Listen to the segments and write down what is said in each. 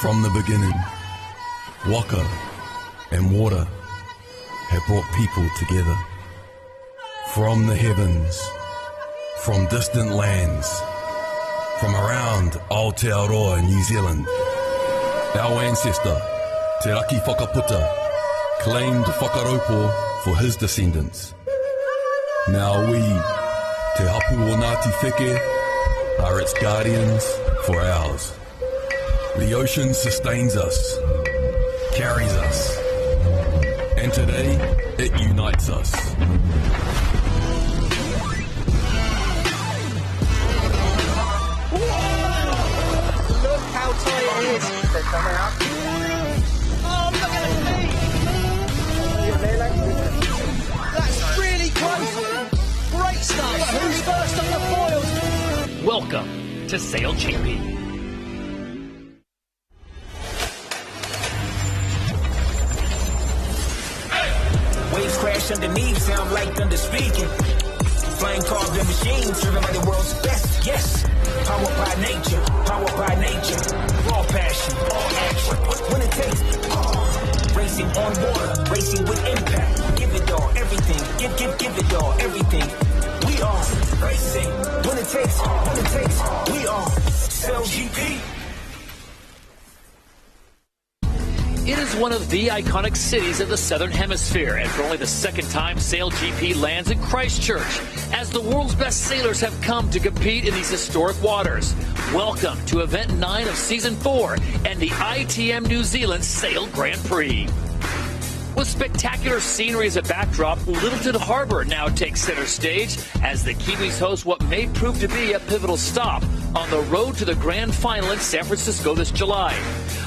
From the beginning, waka and water have brought people together. From the heavens, from distant lands, from around Aotearoa, New Zealand, our ancestor, Te Raki Whakaputa, claimed Whakaraupō for his descendants. Now we, Te Hapu o Ngāti Wheke, are its guardians for ours. The ocean sustains us, carries us, and today it unites us. Look how tight it is. They're coming up. Oh, look at the feet. That's really close. Great stuff. Who's first on the foils? Welcome to SailGP. Waves crash underneath, sound like thunder speaking. Flying cars and machines, driven by the world's best, yes. Powered by nature, raw passion, all action. When it takes, racing on water, racing with impact. Give it all, everything, give it all, everything. We are racing, when it takes, we are SailGP. It is one of the iconic cities of the Southern Hemisphere, and for only the second time, SailGP lands in Christchurch, as the world's best sailors have come to compete in these historic waters. Welcome to Event 9 of Season 4 and the ITM New Zealand Sail Grand Prix. With spectacular scenery as a backdrop, Lyttelton Harbour now takes center stage as the Kiwis host what may prove to be a pivotal stop on the road to the grand final in San Francisco this July.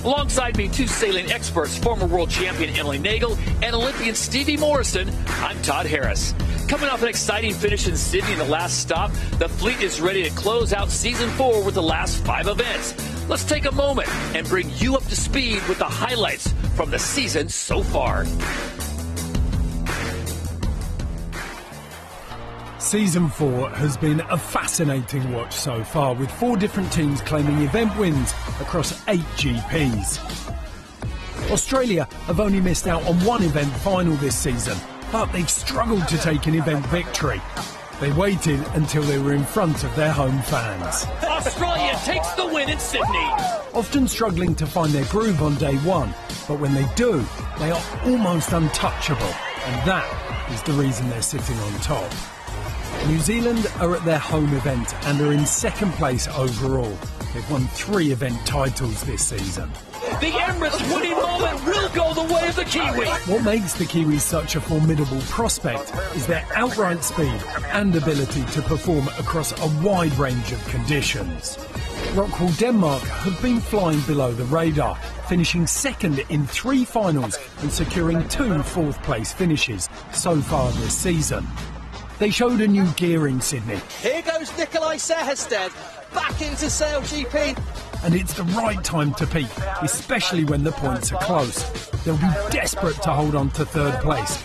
Alongside me, two sailing experts, former world champion Emily Nagel and Olympian Stevie Morrison, I'm Todd Harris. Coming off an exciting finish in Sydney in the last stop, the fleet is ready to close out Season 4 with the last 5 events. Let's take a moment and bring you up to speed with the highlights from the season so far. Season 4 has been a fascinating watch so far, with 4 different teams claiming event wins across 8 GPs. Australia have only missed out on 1 event final this season, but they've struggled to take an event victory. They waited until they were in front of their home fans. Australia takes the win in Sydney. Often struggling to find their groove on day 1, but when they do, they are almost untouchable, and that is the reason they're sitting on top. New Zealand are at their home event and are in second place overall. They've won 3 event titles this season. The Emirates winning moment will go the way of the Kiwi. What makes the Kiwis such a formidable prospect is their outright speed and ability to perform across a wide range of conditions. Rockwool Denmark have been flying below the radar, finishing second in 3 finals and securing 2 fourth-place finishes so far this season. They showed a new gear in Sydney. Here goes Nikolai Sehersted back into SailGP. And it's the right time to peak, especially when the points are close. They'll be desperate to hold on to 3rd place.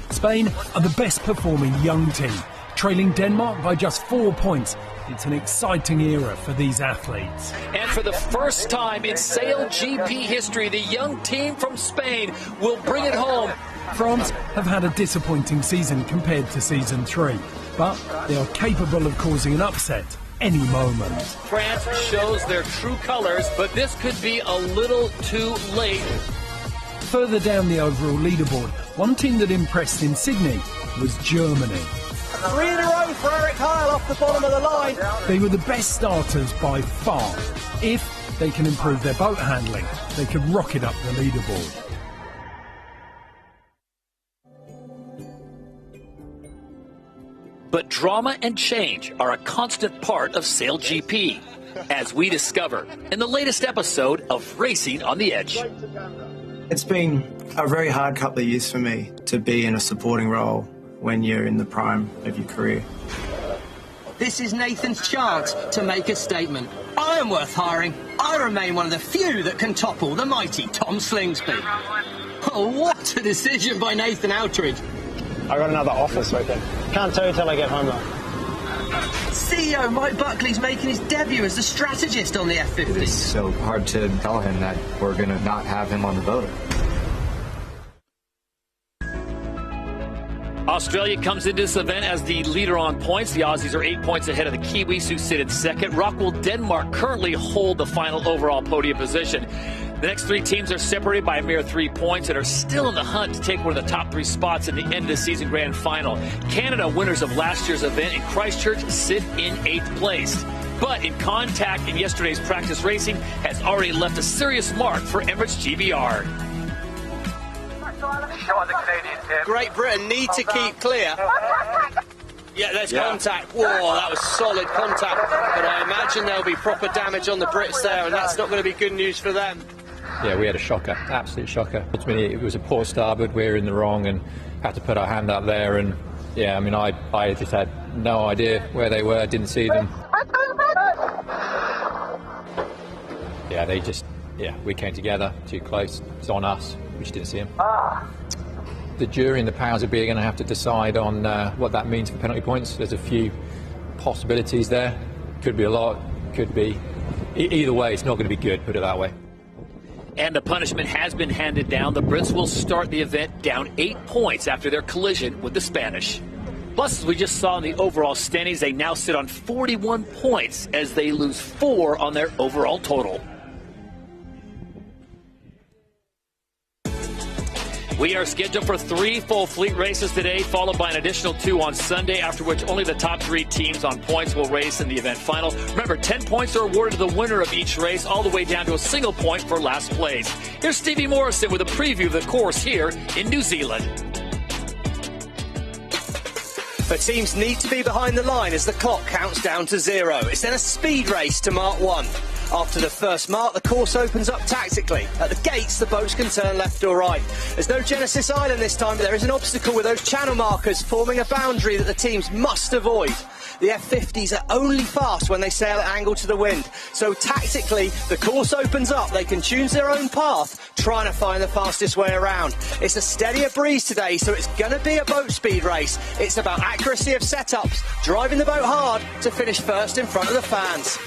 Spain are the best performing young team, trailing Denmark by just 4 points. It's an exciting era for these athletes. And for the first time in SailGP history, the young team from Spain will bring it home. France have had a disappointing season compared to Season 3, but they are capable of causing an upset any moment. France shows their true colours, but this could be a little too late. Further down the overall leaderboard, one team that impressed in Sydney was Germany. 3 in a row for Eric Heil off the bottom of the line. They were the best starters by far. If they can improve their boat handling, they could rocket up the leaderboard. But drama and change are a constant part of SailGP, as we discover in the latest episode of Racing on the Edge. It's been a very hard couple of years for me to be in a supporting role when you're in the prime of your career. This is Nathan's chance to make a statement. I am worth hiring. I remain one of the few that can topple the mighty Tom Slingsby. Oh, what a decision by Nathan Outridge. I got another offer, so I can't tell you till I get home though. CEO Mike Buckley's making his debut as the strategist on the F50. It's so hard to tell him that we're going to not have him on the boat. Australia comes into this event as the leader on points. The Aussies are 8 points ahead of the Kiwis, who sit in second. Rockwell, Denmark currently hold the final overall podium position. The next three teams are separated by a mere 3 points and are still in the hunt to take one of the top three spots in the end of the season grand final. Canada, winners of last year's event in Christchurch, sit in 8th place. But in contact in yesterday's practice racing has already left a serious mark for Emirates GBR. Great Britain need to keep clear. Yeah, there's contact. Whoa, that was solid contact. But I imagine there'll be proper damage on the Brits there, and that's not going to be good news for them. Yeah, we had a shocker, absolute shocker. Ultimately, it was a poor starboard. We were in the wrong and had to put our hand up there. And yeah, I mean, I just had no idea where they were. Didn't see them. Yeah, we came together too close. It's on us. We just didn't see them. The jury and the powers that be are going to have to decide on what that means for penalty points. There's a few possibilities there. Could be a lot. Could be. Either way, it's not going to be good. Put it that way. And the punishment has been handed down. The Brits will start the event down 8 points after their collision with the Spanish. Plus, as we just saw in the overall standings, they now sit on 41 points as they lose 4 on their overall total. We are scheduled for 3 full fleet races today, followed by an additional 2 on Sunday, after which only the top 3 teams on points will race in the event final. Remember, 10 points are awarded to the winner of each race, all the way down to a single point for last place. Here's Stevie Morrison with a preview of the course here in New Zealand. But teams need to be behind the line as the clock counts down to 0. It's then a speed race to mark 1. After the first mark, the course opens up tactically. At the gates, the boats can turn left or right. There's no Genesis Island this time, but there is an obstacle with those channel markers forming a boundary that the teams must avoid. The F50s are only fast when they sail at angle to the wind. So tactically, the course opens up. They can choose their own path, trying to find the fastest way around. It's a steadier breeze today, so it's going to be a boat speed race. It's about accuracy of setups, driving the boat hard to finish first in front of the fans.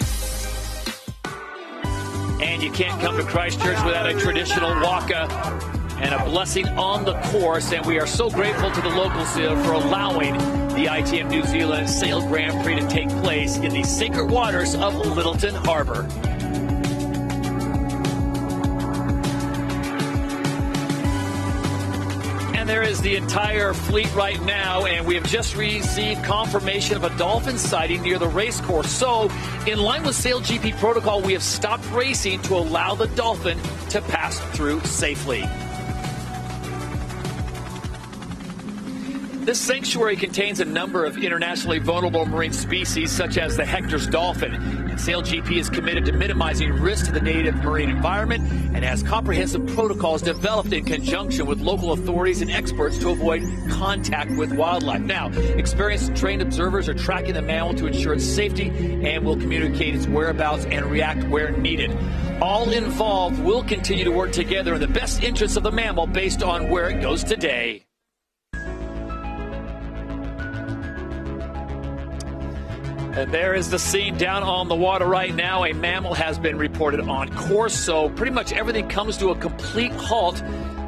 And you can't come to Christchurch without a traditional waka and a blessing on the course. And we are so grateful to the locals for allowing the ITM New Zealand Sail Grand Prix to take place in the sacred waters of Lyttelton Harbour. There is the entire fleet right now, and we have just received confirmation of a dolphin sighting near the race course. So, in line with SailGP protocol, we have stopped racing to allow the dolphin to pass through safely. This sanctuary contains a number of internationally vulnerable marine species, such as the Hector's dolphin. And SailGP is committed to minimizing risk to the native marine environment and has comprehensive protocols developed in conjunction with local authorities and experts to avoid contact with wildlife. Now, experienced and trained observers are tracking the mammal to ensure its safety and will communicate its whereabouts and react where needed. All involved will continue to work together in the best interests of the mammal based on where it goes today. And there is the scene down on the water right now. A mammal has been reported on course, so pretty much everything comes to a complete halt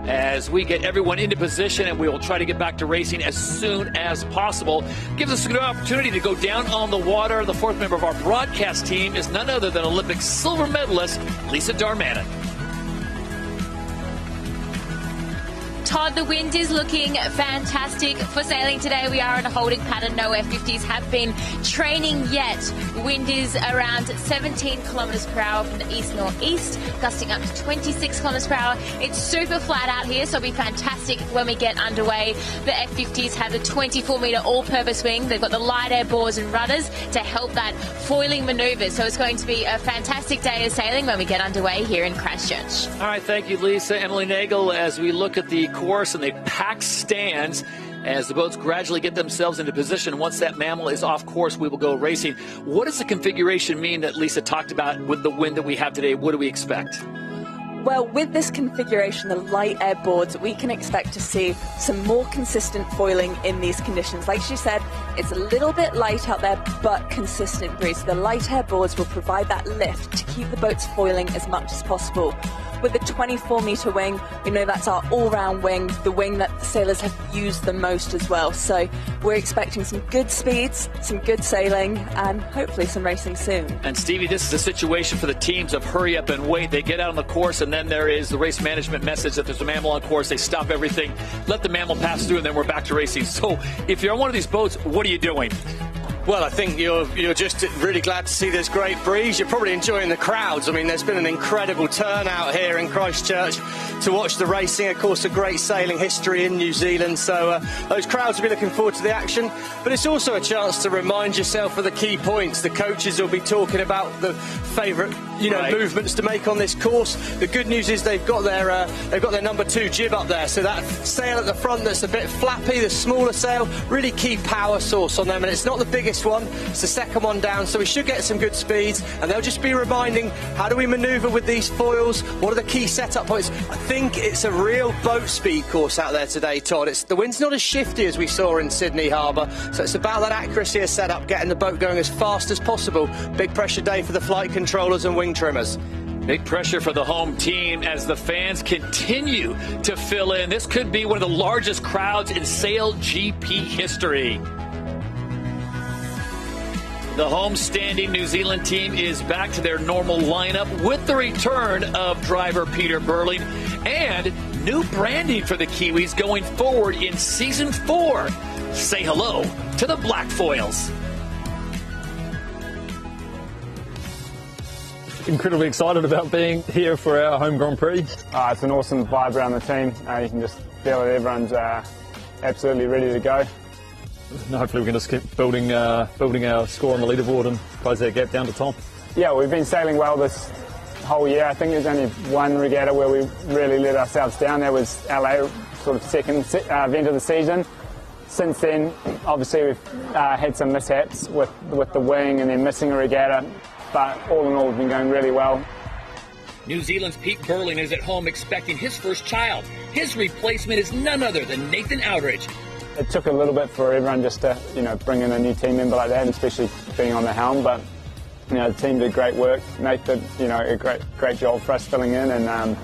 as we get everyone into position, and we will try to get back to racing as soon as possible. Gives us a good opportunity to go down on the water. The fourth member of our broadcast team is none other than Olympic silver medalist Lisa Darmanin. Todd, the wind is looking fantastic for sailing today. We are in a holding pattern. No F50s have been training yet. The wind is around 17 kilometres per hour from the east-northeast, gusting up to 26 kilometres per hour. It's super flat out here, so it'll be fantastic when we get underway. The F50s have the 24-metre all-purpose wing. They've got the light air bores and rudders to help that foiling manoeuvre. So it's going to be a fantastic day of sailing when we get underway here in Christchurch. All right, thank you, Lisa. Emily Nagel, as we look at the course and the packed stands as the boats gradually get themselves into position. Once that mammal is off course, we will go racing. What does the configuration mean that Lisa talked about with the wind that we have today? What do we expect? Well, with this configuration, the light air boards, we can expect to see some more consistent foiling in these conditions. Like she said, it's a little bit light out there, but consistent breeze. The light air boards will provide that lift to keep the boats foiling as much as possible. With the 24-metre wing, we know that's our all-round wing, the wing that sailors have used the most as well. So we're expecting some good speeds, some good sailing, and hopefully some racing soon. And Stevie, this is a situation for the teams of hurry up and wait. They get out on the course, and then there is the race management message that there's a mammal on course. They stop everything, let the mammal pass through, and then we're back to racing. So if you're on one of these boats, what are you doing? Well, I think you're just really glad to see this great breeze. You're probably enjoying the crowds. I mean, there's been an incredible turnout here in Christchurch to watch the racing. Of course, a great sailing history in New Zealand, so those crowds will be looking forward to the action. But it's also a chance to remind yourself of the key points. The coaches will be talking about the favourite, movements to make on this course. The good news is they've got their number 2 jib up there, so that sail at the front that's a bit flappy, the smaller sail, really key power source on them, and it's not the biggest one, it's the second one down, so we should get some good speeds, and they'll just be reminding how do we manoeuvre with these foils, what are the key setup points. I think it's a real boat speed course out there today, Todd. The wind's not as shifty as we saw in Sydney Harbour, so it's about that accuracy of setup, getting the boat going as fast as possible. Big pressure day for the flight controllers and wing trimmers. Big pressure for the home team as the fans continue to fill in. This could be one of the largest crowds in SailGP history. The home-standing New Zealand team is back to their normal lineup with the return of driver Peter Burling and new branding for the Kiwis going forward in Season 4. Say hello to the Black Foils. Incredibly excited about being here for our home Grand Prix. It's an awesome vibe around the team. You can just feel that everyone's absolutely ready to go. Hopefully we can just keep building our score on the leaderboard and close that gap down to Tom. Yeah, we've been sailing well this whole year. I think there's only one regatta where we really let ourselves down. That was LA, sort of second event of the season. Since then, obviously we've had some mishaps with the wing and then missing a regatta. But all in all, we've been going really well. New Zealand's Pete Burling is at home expecting his first child. His replacement is none other than Nathan Outridge. It took a little bit for everyone just to, bring in a new team member like that, and especially being on the helm. But, the team did great work. Nate did, a great job for us filling in, and,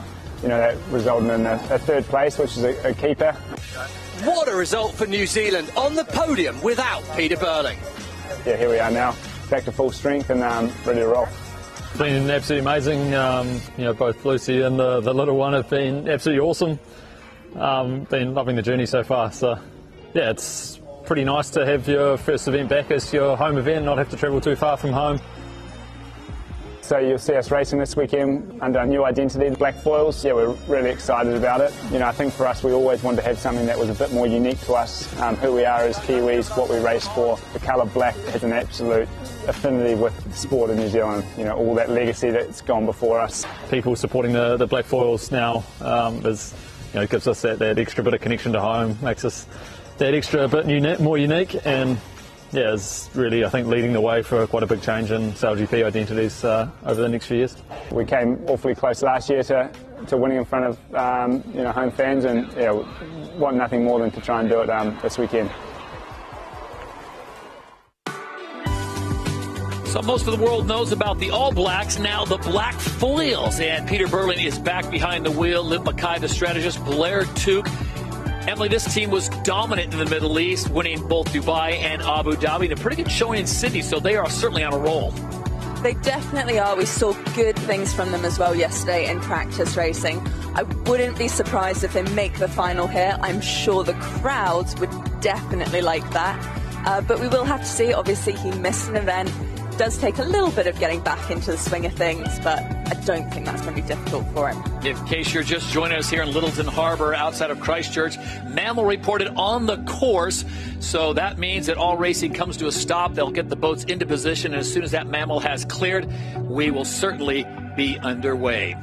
that resulted in a third place, which is a keeper. What a result for New Zealand on the podium without Peter Burling. Yeah, here we are now. Back to full strength and ready to roll. It's been absolutely amazing. Both Lucy and the little one have been absolutely awesome. Been loving the journey so far. So, yeah, it's pretty nice to have your first event back as your home event, not have to travel too far from home. So you'll see us racing this weekend under a new identity, the Black Foils. Yeah, we're really excited about it. I think for us, we always wanted to have something that was a bit more unique to us, who we are as Kiwis, what we race for. The colour black has an absolute affinity with the sport in New Zealand, all that legacy that's gone before us. People supporting the Black Foils now gives us that extra bit of connection to home, makes us that extra bit more unique, and yeah, is really, I think, leading the way for quite a big change in SailGP identities over the next few years. We came awfully close last year to winning in front of home fans, and want nothing more than to try and do it this weekend. So most of the world knows about the All Blacks, now the Black Foils, and Peter Burling is back behind the wheel. Liv Mackay, the strategist, Blair Tuke. Emily, this team was dominant in the Middle East, winning both Dubai and Abu Dhabi, and a pretty good showing in Sydney, so they are certainly on a roll. They definitely are. We saw good things from them as well yesterday in practice racing. I wouldn't be surprised if they make the final here. I'm sure the crowds would definitely like that. But we will have to see. Obviously, he missed an event. It does take a little bit of getting back into the swing of things, but I don't think that's going to be difficult for him. In case you're just joining us here in Lyttelton Harbour outside of Christchurch, mammal reported on the course, so that means that all racing comes to a stop. They'll get the boats into position, and as soon as that mammal has cleared, we will certainly be underway.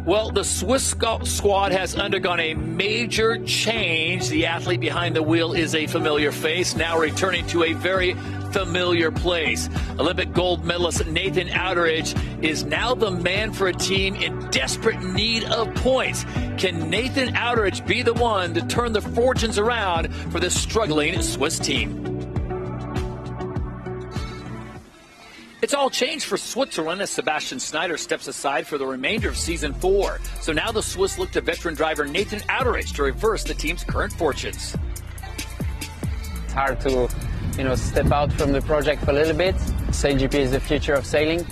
Well, the Swiss squad has undergone a major change. The athlete behind the wheel is a familiar face, now returning to a very familiar place. Olympic gold medalist Nathan Outridge is now the man for a team in desperate need of points. Can Nathan Outridge be the one to turn the fortunes around for this struggling Swiss team? It's all changed for Switzerland as Sebastian Schneider steps aside for the remainder of Season 4. So now the Swiss look to veteran driver Nathan Outridge to reverse the team's current fortunes. It's hard to, step out from the project for a little bit. SailGP is the future of sailing.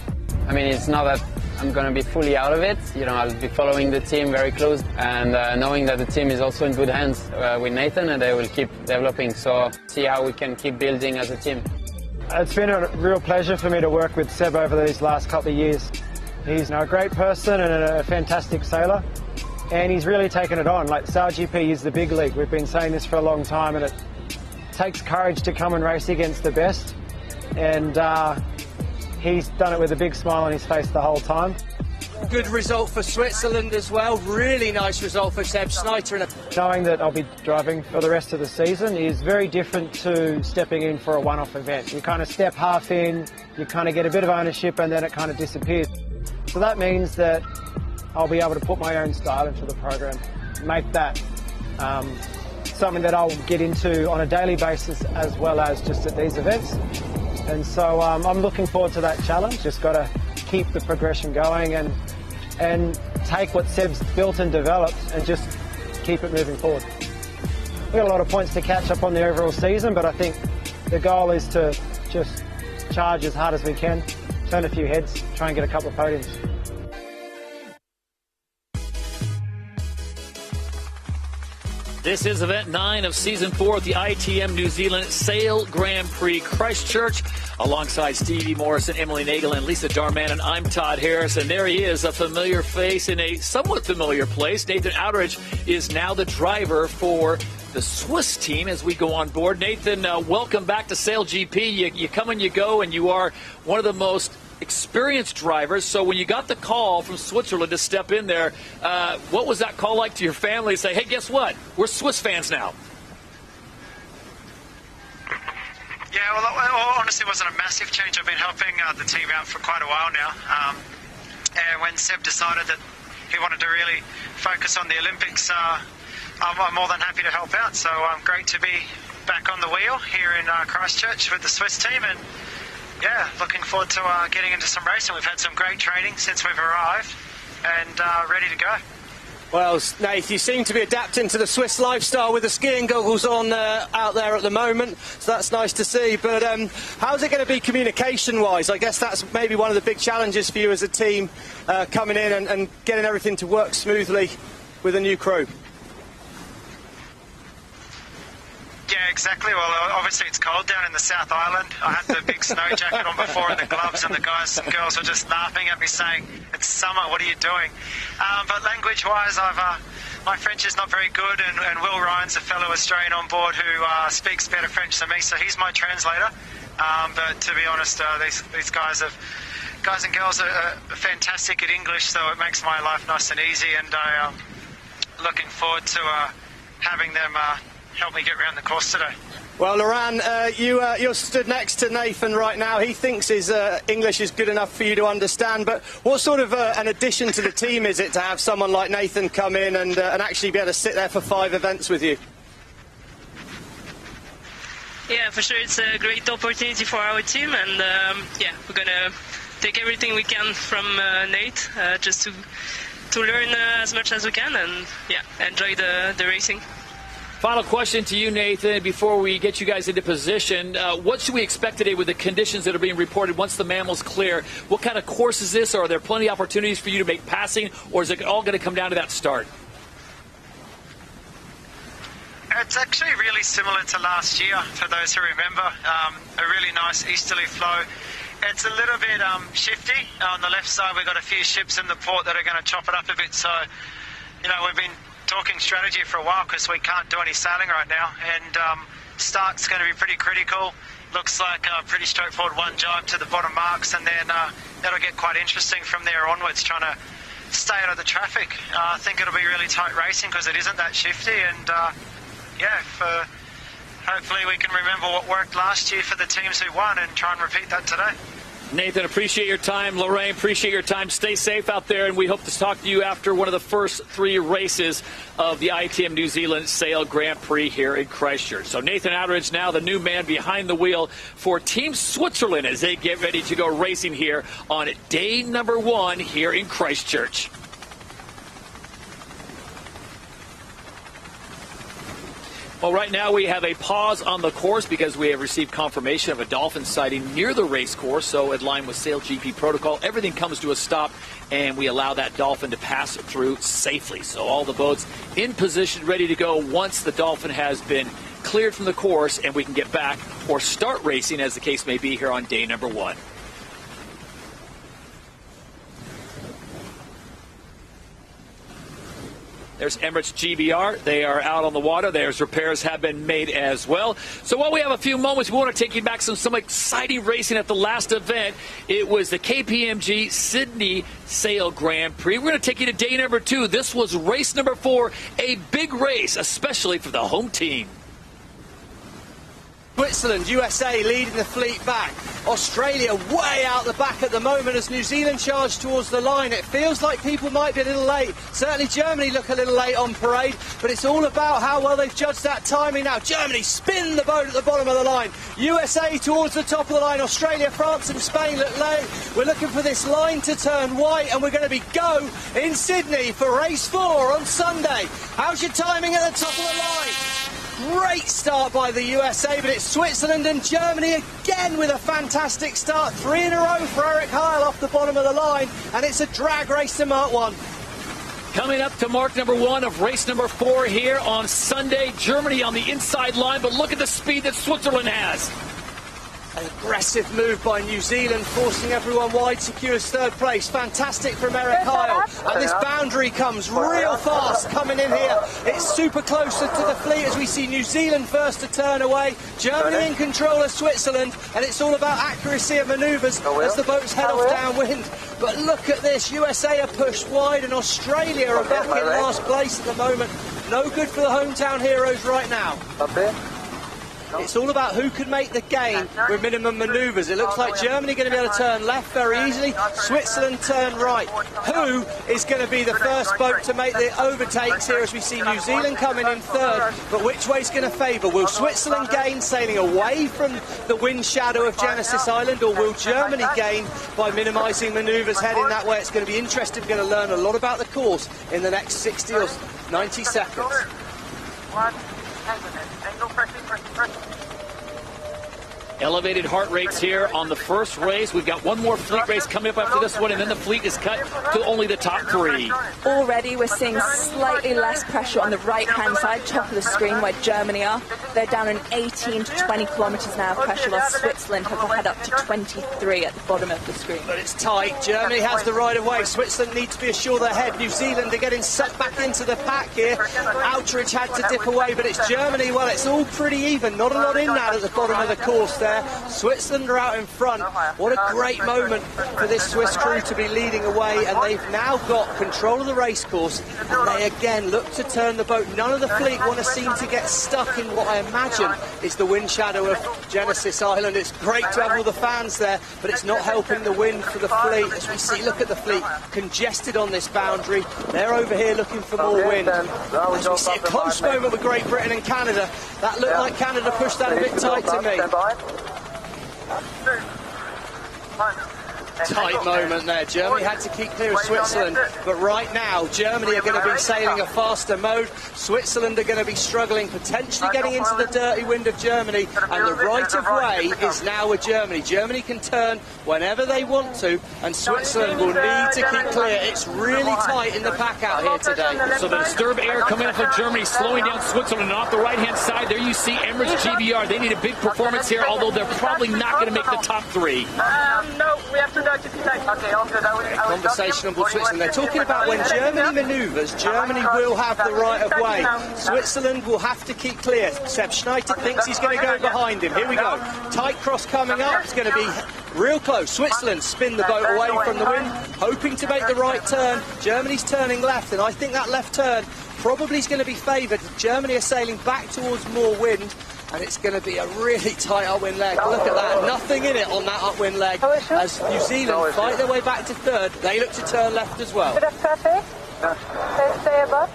I mean, it's not that I'm going to be fully out of it. I'll be following the team very close and knowing that the team is also in good hands with Nathan, and they will keep developing. So see how we can keep building as a team. It's been a real pleasure for me to work with Seb over these last couple of years. He's a great person and a fantastic sailor, and he's really taken it on. Like, SailGP is the big league. We've been saying this for a long time, and it takes courage to come and race against the best, and he's done it with a big smile on his face the whole time. Good result for Switzerland as well. Really nice result for Seb Schneider. Knowing that I'll be driving for the rest of the season is very different to stepping in for a one-off event. You kind of step half in, you kind of get a bit of ownership, and then it kind of disappears. So that means that I'll be able to put my own style into the program, make that something that I'll get into on a daily basis as well as just at these events. And so I'm looking forward to that challenge. Just got to keep the progression going and take what Seb's built and developed and just keep it moving forward. We've got a lot of points to catch up on the overall season, but I think the goal is to just charge as hard as we can, turn a few heads, try and get a couple of podiums. This is event 9 of season 4 at the ITM New Zealand Sail Grand Prix Christchurch. Alongside Stevie Morrison, Emily Nagel, and Lisa Darman, and I'm Todd Harris. And there he is, a familiar face in a somewhat familiar place. Nathan Outridge is now the driver for the Swiss team as we go on board. Nathan, welcome back to SailGP. You come and you go, and you are one of the most experienced drivers. So when you got the call from Switzerland to step in there, what was that call like to your family? Say, hey, guess what? We're Swiss fans now. Yeah, well, honestly, it wasn't a massive change. I've been helping the team out for quite a while now. And when Seb decided that he wanted to really focus on the Olympics, I'm more than happy to help out. So great to be back on the wheel here in Christchurch with the Swiss team. And yeah, looking forward to getting into some racing. We've had some great training since we've arrived and ready to go. Well, Nath, you seem to be adapting to the Swiss lifestyle with the skiing goggles on out there at the moment, so that's nice to see. But how's it going to be communication-wise? I guess that's maybe one of the big challenges for you as a team, coming in and getting everything to work smoothly with a new crew. Yeah, exactly. Well, obviously it's cold down in the South Island. I had the big snow jacket on before and the gloves, and the guys and girls were just laughing at me saying, it's summer, what are you doing? But language-wise, my French is not very good, and Will Ryan's a fellow Australian on board who speaks better French than me, so he's my translator. But to be honest, these guys and girls are fantastic at English, so it makes my life nice and easy, and I'm looking forward to having them help me get around the course today. Well, Loran, you're stood next to Nathan right now. He thinks his English is good enough for you to understand, but what sort of an addition to the team is it to have someone like Nathan come in and actually be able to sit there for 5 events with you? Yeah, for sure, it's a great opportunity for our team, and yeah, we're going to take everything we can from Nate just to learn as much as we can and yeah, enjoy the racing. Final question to you, Nathan, before we get you guys into position. What should we expect today with the conditions that are being reported once the mammal's clear? What kind of course is this? Are there plenty of opportunities for you to make passing, or is it all going to come down to that start? It's actually really similar to last year, for those who remember. A really nice easterly flow. It's a little bit shifty. On the left side, we've got a few ships in the port that are going to chop it up a bit. So, you know, we've been talking strategy for a while because we can't do any sailing right now, and start's going to be pretty critical. Looks like a pretty straightforward one jibe to the bottom marks, and then that'll get quite interesting from there onwards, trying to stay out of the traffic. I think it'll be really tight racing because it isn't that shifty, and yeah, for hopefully we can remember what worked last year for the teams who won and try and repeat that today. Nathan, appreciate your time. Lorraine, appreciate your time. Stay safe out there, and we hope to talk to you after one of the first 3 races of the ITM New Zealand Sail Grand Prix here in Christchurch. So Nathan Outridge now the new man behind the wheel for Team Switzerland as they get ready to go racing here on day number 1 here in Christchurch. Well, right now we have a pause on the course because we have received confirmation of a dolphin sighting near the race course. So in line with SailGP protocol, everything comes to a stop and we allow that dolphin to pass through safely. So all the boats in position, ready to go once the dolphin has been cleared from the course and we can get back or start racing as the case may be here on day number 1. There's Emirates GBR. They are out on the water. There's repairs have been made as well. So while we have a few moments, we want to take you back to some exciting racing at the last event. It was the KPMG Sydney Sail Grand Prix. We're going to take you to day number 2. This was race number 4, a big race, especially for the home team. Switzerland, USA leading the fleet back. Australia way out the back at the moment as New Zealand charge towards the line. It feels like people might be a little late. Certainly Germany look a little late on parade, but it's all about how well they've judged that timing now. Germany spin the boat at the bottom of the line. USA towards the top of the line. Australia, France and Spain look late. We're looking for this line to turn white and we're going to be go in Sydney for race 4 on Sunday. How's your timing at the top of the line? Great start by the USA, but it's Switzerland and Germany again with a fantastic start. 3 in a row for Eric Heil off the bottom of the line, and it's a drag race to Mark 1. Coming up to mark number 1 of race number 4 here on Sunday. Germany on the inside line, but look at the speed that Switzerland has. An aggressive move by New Zealand, forcing everyone wide, secures 3rd place. Fantastic from Eric Heil. And this boundary comes real fast coming in here. It's super close to the fleet as we see New Zealand first to turn away. Germany in control of Switzerland, and it's all about accuracy of manoeuvres as the boats head off downwind. But look at this, USA are pushed wide and Australia are back in last place at the moment. No good for the hometown heroes right now. It's all about who can make the gain with minimum manoeuvres. It looks like Germany going to be able to turn left very easily, Switzerland turn right. Who is going to be the first boat to make the overtakes here as we see New Zealand coming in 3rd, but which way is going to favour? Will Switzerland gain sailing away from the wind shadow of Genesis Island, or will Germany gain by minimising manoeuvres heading that way? It's going to be interesting. We're going to learn a lot about the course in the next 60 or 90 seconds. Elevated heart rates here on the first race. We've got one more fleet race coming up after this one, and then the fleet is cut to only the top 3. Already we're seeing slightly less pressure on the right-hand side, top of the screen where Germany are. They're down in 18 to 20 kilometres now pressure, while Switzerland have had up to 23 at the bottom of the screen. But it's tight. Germany has the right of way. Switzerland need to be assured they're ahead. New Zealand are getting set back into the pack here. Outridge had to dip away, but it's Germany. Well, it's all pretty even. Not a lot in that at the bottom of the course there. Switzerland are out in front. What a great moment for this Swiss crew to be leading away, and they've now got control of the race course, and they again look to turn the boat. None of the fleet want to seem to get stuck in what I imagine is the wind shadow of Genesis Island. It's great to have all the fans there, but it's not helping the wind for the fleet. As we see, look at the fleet congested on this boundary. They're over here looking for more wind. As we see a close moment with Great Britain and Canada. That looked like Canada pushed that a bit tight to me. Tight moment there. Germany had to keep clear of Switzerland, but right now Germany are going to be sailing a faster mode. Switzerland are going to be struggling, potentially getting into the dirty wind of Germany, and the right of way is now with Germany. Germany can turn whenever they want to, and Switzerland will need to keep clear. It's really tight in the pack out here today. So the disturbed air coming in from Germany, slowing down Switzerland, and off the right-hand side there you see Emirates GBR. They need a big performance here, although they're probably not going to make the top 3. No, we have to Conversation on Switzerland. They're talking about when Germany manoeuvres, Germany will have the right of way. Switzerland will have to keep clear. Seb Schneider thinks he's going to go behind him. Here we go. Tight cross coming up. It's going to be real close. Switzerland spin the boat away from the wind, hoping to make the right turn. Germany's turning left, and I think that left turn probably is going to be favoured. Germany are sailing back towards more wind. and it's going to be a really tight upwind leg. Look at that, nothing in it on that upwind leg. As New Zealand fight their way back to third, they look to turn left as well. Bit of traffic. Stay above.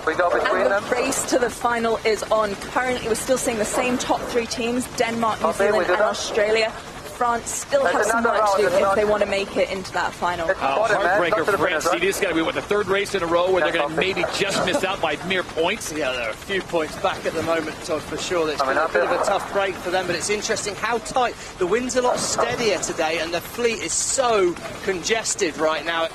We go between them. The race to the final is on. Currently, we're still seeing the same top 3 teams, Denmark, New Zealand and Australia. France still have some work to do if they want to make it into that final. Heartbreaker for France. See, this is going to be, what, the 3rd race in a row where they're going to maybe just miss out by mere points? Yeah, there are a few points back at the moment, Todd, for sure. It's been a bit of a tough break for them, but it's interesting how tight. The wind's a lot steadier today, and the fleet is so congested right now.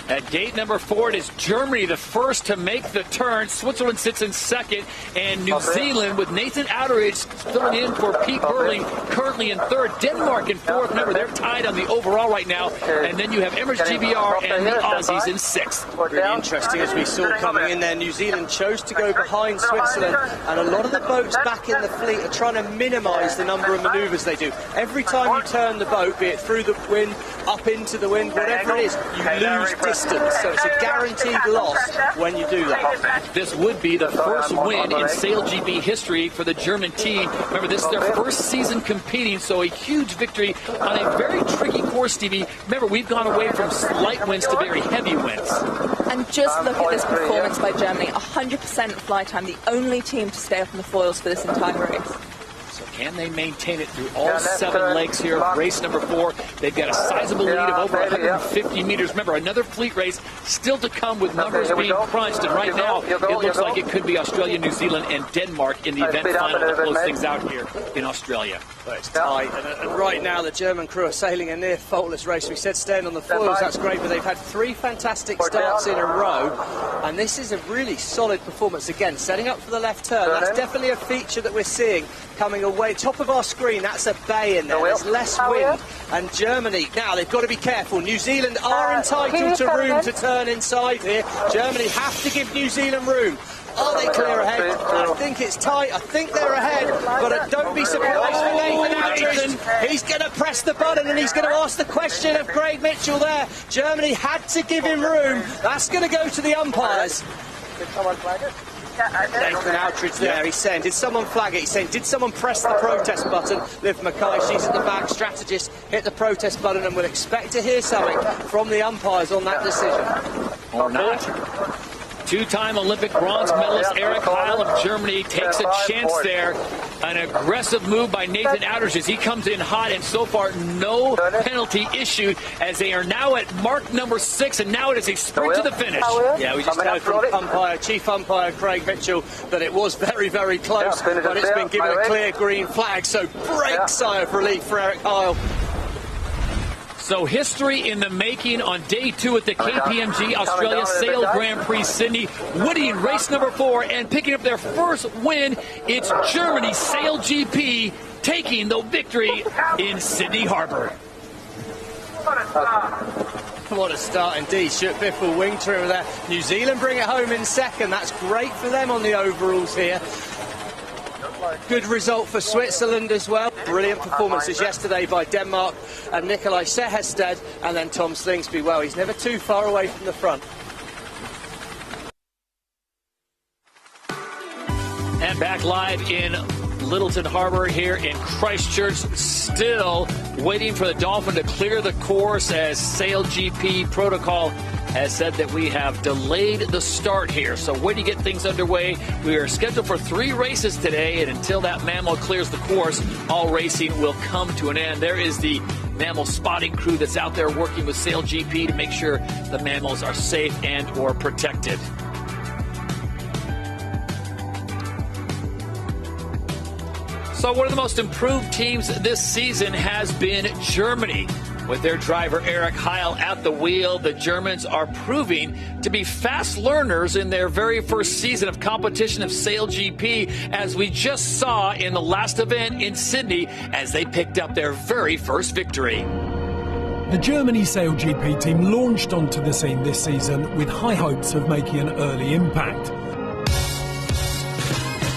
At gate number 4, it is Germany, the first to make the turn. Switzerland sits in 2nd, and New Zealand with Nathan Outridge filling in for Pete Burling, currently in 3rd. Denmark in 4th. Remember, they're tied on the overall right now. And then you have Emirates GBR and the Aussies in 6th. Really interesting, as we saw coming in there. New Zealand chose to go behind Switzerland, and a lot of the boats back in the fleet are trying to minimise the number of manoeuvres they do. Every time you turn the boat, be it through the wind, up into the wind, whatever it is, you lose distance. So it's a guaranteed loss when you do that. This would be the first win in SailGP history for the German team. Remember, this is their first season competing, so a huge victory on a very tricky course, Stevie. Remember, we've gone away from light winds to very heavy winds. And just look at this performance by Germany. 100% fly time, the only team to stay up in the foils for this entire race. So can they maintain it through all 7 legs here of race number 4? They've got a sizable lead of over 150 meters. Remember, another fleet race still to come with numbers being crunched. And right now, it looks like it could be Australia, New Zealand, and Denmark in the event final to close things out here in Australia. But it's tight. And right now, the German crew are sailing a near faultless race. We said staying on the foils, that's great, but they've had 3 fantastic starts in a row. And this is a really solid performance. Again, setting up for the left turn. That's definitely a feature that we're seeing coming away. Top of our screen, that's a bay in there. There's less wind. And Germany, now they've got to be careful. New Zealand are entitled to room to turn inside here. Germany have to give New Zealand room. Are they clear ahead? I think it's tight. I think they're ahead. But don't be surprised for Nathan Outridge. He's going to press the button and he's going to ask the question of Craig Mitchell there. Germany had to give him room. That's going to go to the umpires. Did someone flag it? Nathan Outridge there, he's saying, did someone flag it? He's saying, did someone press the protest button? Liv Mackay, she's at the back, strategist, hit the protest button, and we'll expect to hear something from the umpires on that decision. Or not. 2-time Olympic bronze medalist Eric Heil of Germany takes a chance there. An aggressive move by Nathan Outridge as he comes in hot, and so far no penalty issued as they are now at mark number 6, and now it is a sprint to the finish. Yeah, we just heard from Chief Umpire Craig Mitchell that it was very, very close, but it's been given a clear green flag, so great sigh of relief for Eric Heil. So history in the making on day 2 at the KPMG Australia Sail Grand Prix Sydney. Woody in race number 4 and picking up their first win. It's Germany SailGP taking the victory in Sydney Harbour. What a start indeed. Stuart Biffle wing trimmer there. New Zealand bring it home in 2nd. That's great for them on the overalls here. Good result for Switzerland as well. Brilliant performances yesterday by Denmark and Nikolai Sehested, and then Tom Slingsby. Well, he's never too far away from the front. And back live in Lyttelton Harbour here in Christchurch, still waiting for the Dolphin to clear the course as SailGP protocol has said that we have delayed the start here. So waiting to get things underway. We are scheduled for 3 races today, and until that mammal clears the course, all racing will come to an end. There is the mammal spotting crew that's out there working with SailGP to make sure the mammals are safe and or protected. So one of the most improved teams this season has been Germany. With their driver Eric Heil at the wheel, the Germans are proving to be fast learners in their very first season of competition of SailGP, as we just saw in the last event in Sydney as they picked up their very first victory. The Germany SailGP team launched onto the scene this season with high hopes of making an early impact.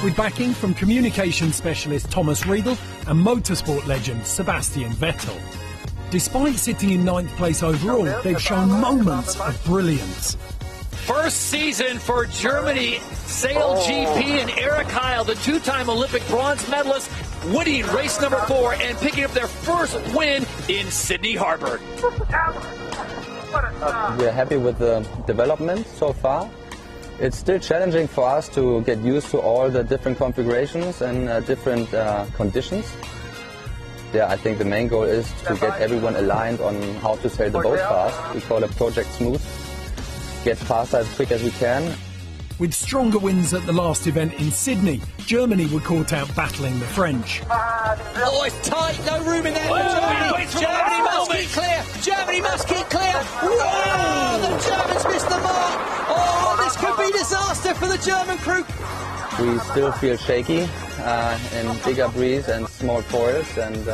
With backing from communication specialist Thomas Riedel and motorsport legend Sebastian Vettel. Despite sitting in 9th place overall, they've shown moments of brilliance. first season for Germany SailGP and Eric Heil, the two-time Olympic bronze medalist, winning race number 4 and picking up their first win in Sydney Harbour. We're happy with the development so far. It's still challenging for us to get used to all the different configurations and different conditions. Yeah, I think the main goal is to get everyone aligned on how to sail the boat fast. We call it Project Smooth. Get faster as quick as we can. With stronger winds at the last event in Sydney, Germany were caught out battling the French. Oh, it's tight, no room in there for Germany. Germany must keep clear. Germany must keep clear. Whoa, the Germans missed the mark. Oh, this could be disaster for the German crew. We still feel shaky in bigger breeze and small foils, and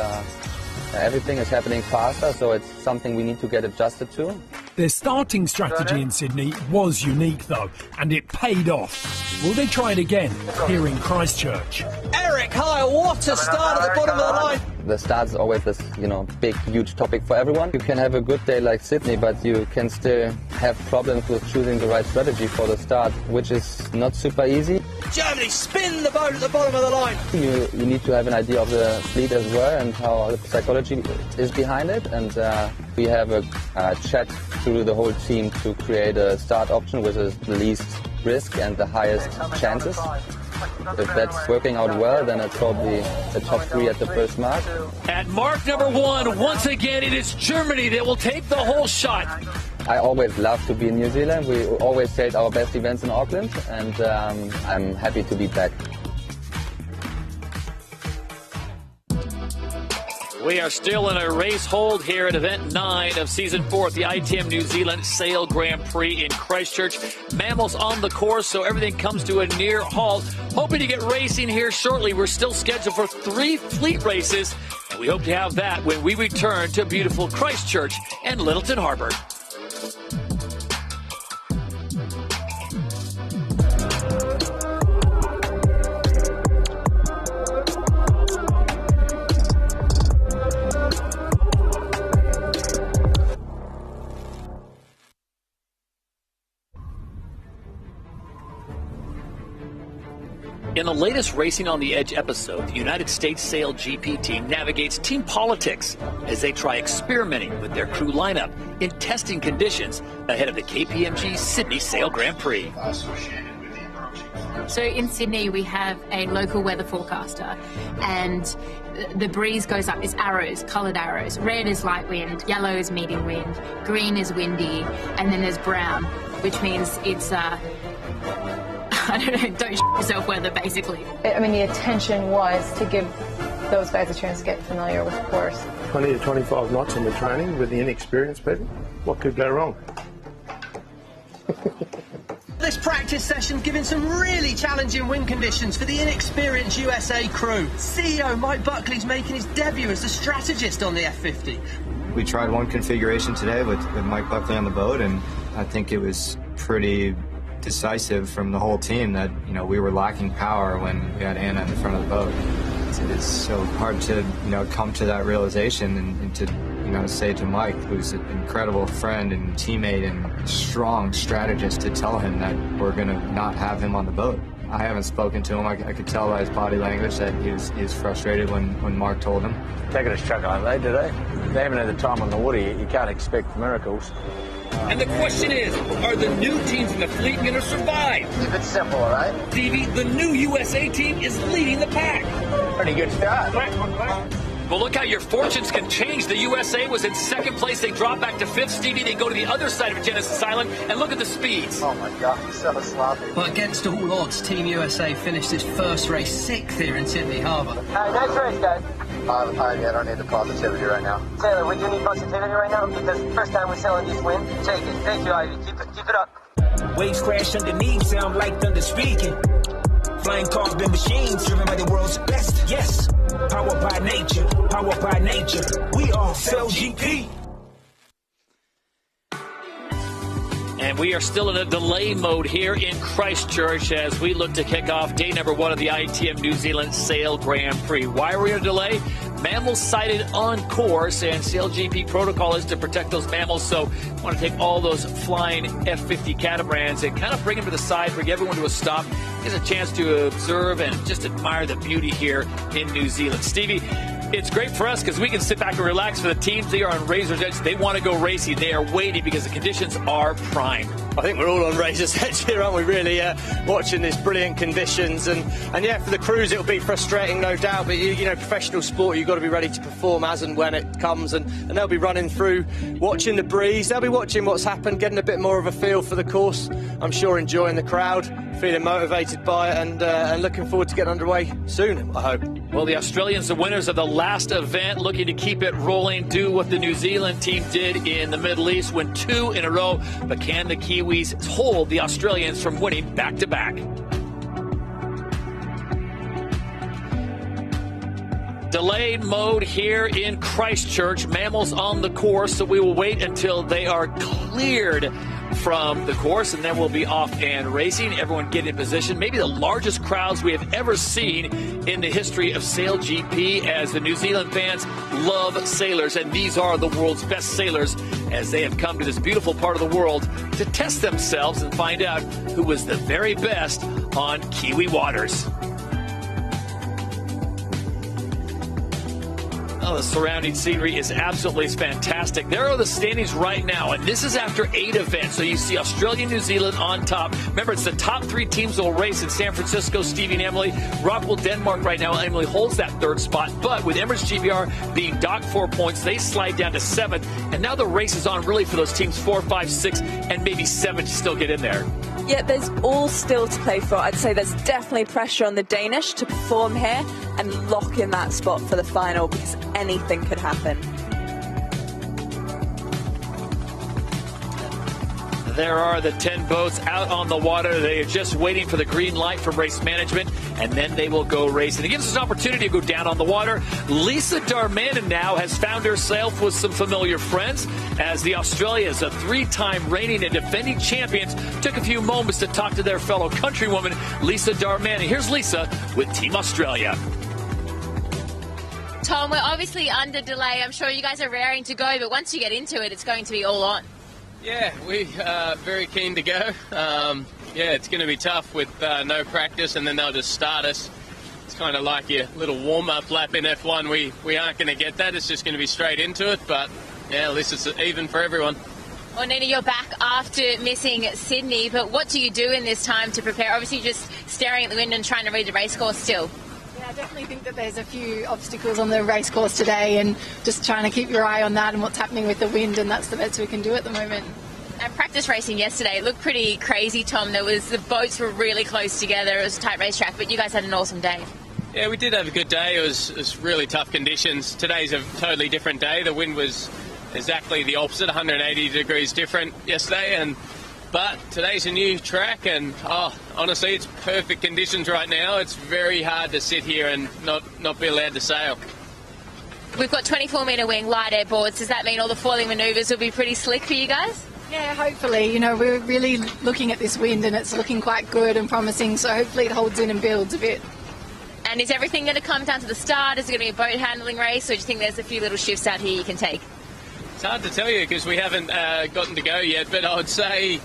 everything is happening faster, so it's something we need to get adjusted to. Their starting strategy in Sydney was unique, though, and it paid off. Will they try it again here in Christchurch? Eric Heil, what a start at the bottom of the line. The start is always this, big, huge topic for everyone. You can have a good day like Sydney, but you can still have problems with choosing the right strategy for the start, which is not super easy. Germany spin the boat at the bottom of the line. You need to have an idea of the fleet as well and how the psychology is behind it. And we have a chat through the whole team to create a start option which is the least risk and the highest chances. If that's working out well, then it's probably the top 3 at the first mark. At mark number 1, once again, it is Germany that will take the whole shot. I always love to be in New Zealand. We always sailed our best events in Auckland, and I'm happy to be back. We are still in a race hold here at event 9 of season 4 at the ITM New Zealand Sail Grand Prix in Christchurch. Mammals on the course, so everything comes to a near halt. Hoping to get racing here shortly. We're still scheduled for 3 fleet races, and we hope to have that when we return to beautiful Christchurch and Lyttelton Harbour. In the latest Racing on the Edge episode, the United States SailGP team navigates team politics as they try experimenting with their crew lineup in testing conditions ahead of the KPMG Sydney Sail Grand Prix. So in Sydney, we have a local weather forecaster, and the breeze goes up. It's arrows, coloured arrows. Red is light wind, yellow is medium wind, green is windy, and then there's brown, which means it's I don't know, don't yourself weather, basically. I mean, the intention was to give those guys a chance to get familiar with the course. 20 to 25 knots in the training with the inexperienced people. What could go wrong? This practice session giving some really challenging wind conditions for the inexperienced USA crew. CEO Mike Buckley's making his debut as the strategist on the F50. We tried one configuration today with Mike Buckley on the boat, and I think it was pretty decisive from the whole team that we were lacking power when we had Anna in the front of the boat. It's so hard to come to that realization and to say to Mike, who's an incredible friend and teammate and strong strategist, to tell him that we're going to not have him on the boat. I haven't spoken to him. I could tell by his body language that he was frustrated when Mark told him. Taking a chuck on they today. They haven't had the time on the water yet. You can't expect miracles. And the question is, are the new teams in the fleet going to survive? Keep it simple, all right? Stevie, the new USA team is leading the pack. Pretty good start. Well, look how your fortunes can change. The USA was in 2nd place. They drop back to 5th. Stevie, they go to the other side of Genesis Island, and look at the speeds. Oh, my God. He's so sloppy. Well, against all odds, Team USA finished its first race 6th here in Sydney Harbour. Hey, nice race, guys. I don't need the positivity right now. Taylor, we do need positivity right now because first time we're sailing these wind. Take it. Thank you, Ivy. Keep it up. Waves crash underneath, sound like thunder speaking. Flying carbon machines driven by the world's best. Yes, powered by nature, powered by nature. We are SailGP. And we are still in a delay mode here in Christchurch as we look to kick off day number 1 of the ITM New Zealand Sail Grand Prix. Why are we in a delay? mammals sighted on course, and SailGP protocol is to protect those mammals. So I want to take all those flying F-50 catamarans and kind of bring them to the side, bring everyone to a stop, get a chance to observe and just admire the beauty here in New Zealand. Stevie, it's great for us because we can sit back and relax. For the teams, they are on razor's edge. They want to go racing. They are waiting because the conditions are prime. I think we're all on razor's edge here, aren't we, really, watching these brilliant conditions. And yeah, for the crews, it'll be frustrating, no doubt. But, you know, professional sport, you've got to be ready to perform as and when it comes. And they'll be running through, watching the breeze. They'll be watching what's happened, getting a bit more of a feel for the course. I'm sure enjoying the crowd, feeling motivated by it, and looking forward to getting underway soon, I hope. Well, the Australians, the winners of the last event, looking to keep it rolling, do what the New Zealand team did in the Middle East, win 2 in a row. But can the Kiwis hold the Australians from winning back-to-back? Delayed mode here in Christchurch. Mammals on the course, so we will wait until they are cleared from the course, and then we'll be off and racing. Everyone get in position. Maybe the largest crowds we have ever seen in the history of SailGP, as the New Zealand fans love sailors, and these are the world's best sailors, as they have come to this beautiful part of the world to test themselves and find out who was the very best on Kiwi waters. Oh, the surrounding scenery is absolutely fantastic. There are the standings right now, and this is after 8 events. So you see Australia, New Zealand on top. Remember, it's the top 3 teams that will race in San Francisco, Stevie and Emily. Rockwell, Denmark right now. Emily holds that 3rd spot, but with Emirates GBR being docked 4 points, they slide down to 7th. And now the race is on really for those teams 4, 5, 6, and maybe 7 to still get in there. Yeah, there's all still to play for. I'd say there's definitely pressure on the Danish to perform here and lock in that spot for the final, because anything could happen. There are the 10 boats out on the water. They are just waiting for the green light from race management, and then they will go racing. It gives us an opportunity to go down on the water. Lisa Darmanin now has found herself with some familiar friends, as the Australians, a 3-time reigning and defending champions, took a few moments to talk to their fellow countrywoman, Lisa Darmanin. Here's Lisa with Team Australia. Tom, we're obviously under delay. I'm sure you guys are raring to go, but once you get into it, it's going to be all on. Yeah, we are very keen to go. Yeah, it's going to be tough with no practice, and then they'll just start us. It's kind of like your little warm-up lap in F1. We aren't going to get that. It's just going to be straight into it, but yeah, at least it's even for everyone. Well, Nina, you're back after missing Sydney, but what do you do in this time to prepare? Obviously, just staring at the window and trying to read the race course still. I definitely think that there's a few obstacles on the race course today, and just trying to keep your eye on that and what's happening with the wind, and that's the best we can do at the moment. And practice racing yesterday, it looked pretty crazy, Tom. The boats were really close together. It was a tight racetrack, but you guys had an awesome day. Yeah, we did have a good day. It was really tough conditions. Today's a totally different day. The wind was exactly the opposite, 180 degrees different yesterday, but today's a new track, and honestly, it's perfect conditions right now. It's very hard to sit here and not be allowed to sail. We've got 24-metre wing light air boards. Does that mean all the foiling manoeuvres will be pretty slick for you guys? Yeah, hopefully. You know, we're really looking at this wind, and it's looking quite good and promising, so hopefully it holds in and builds a bit. And is everything going to come down to the start? Is it going to be a boat handling race, or do you think there's a few little shifts out here you can take? It's hard to tell you because we haven't gotten to go yet, but I would say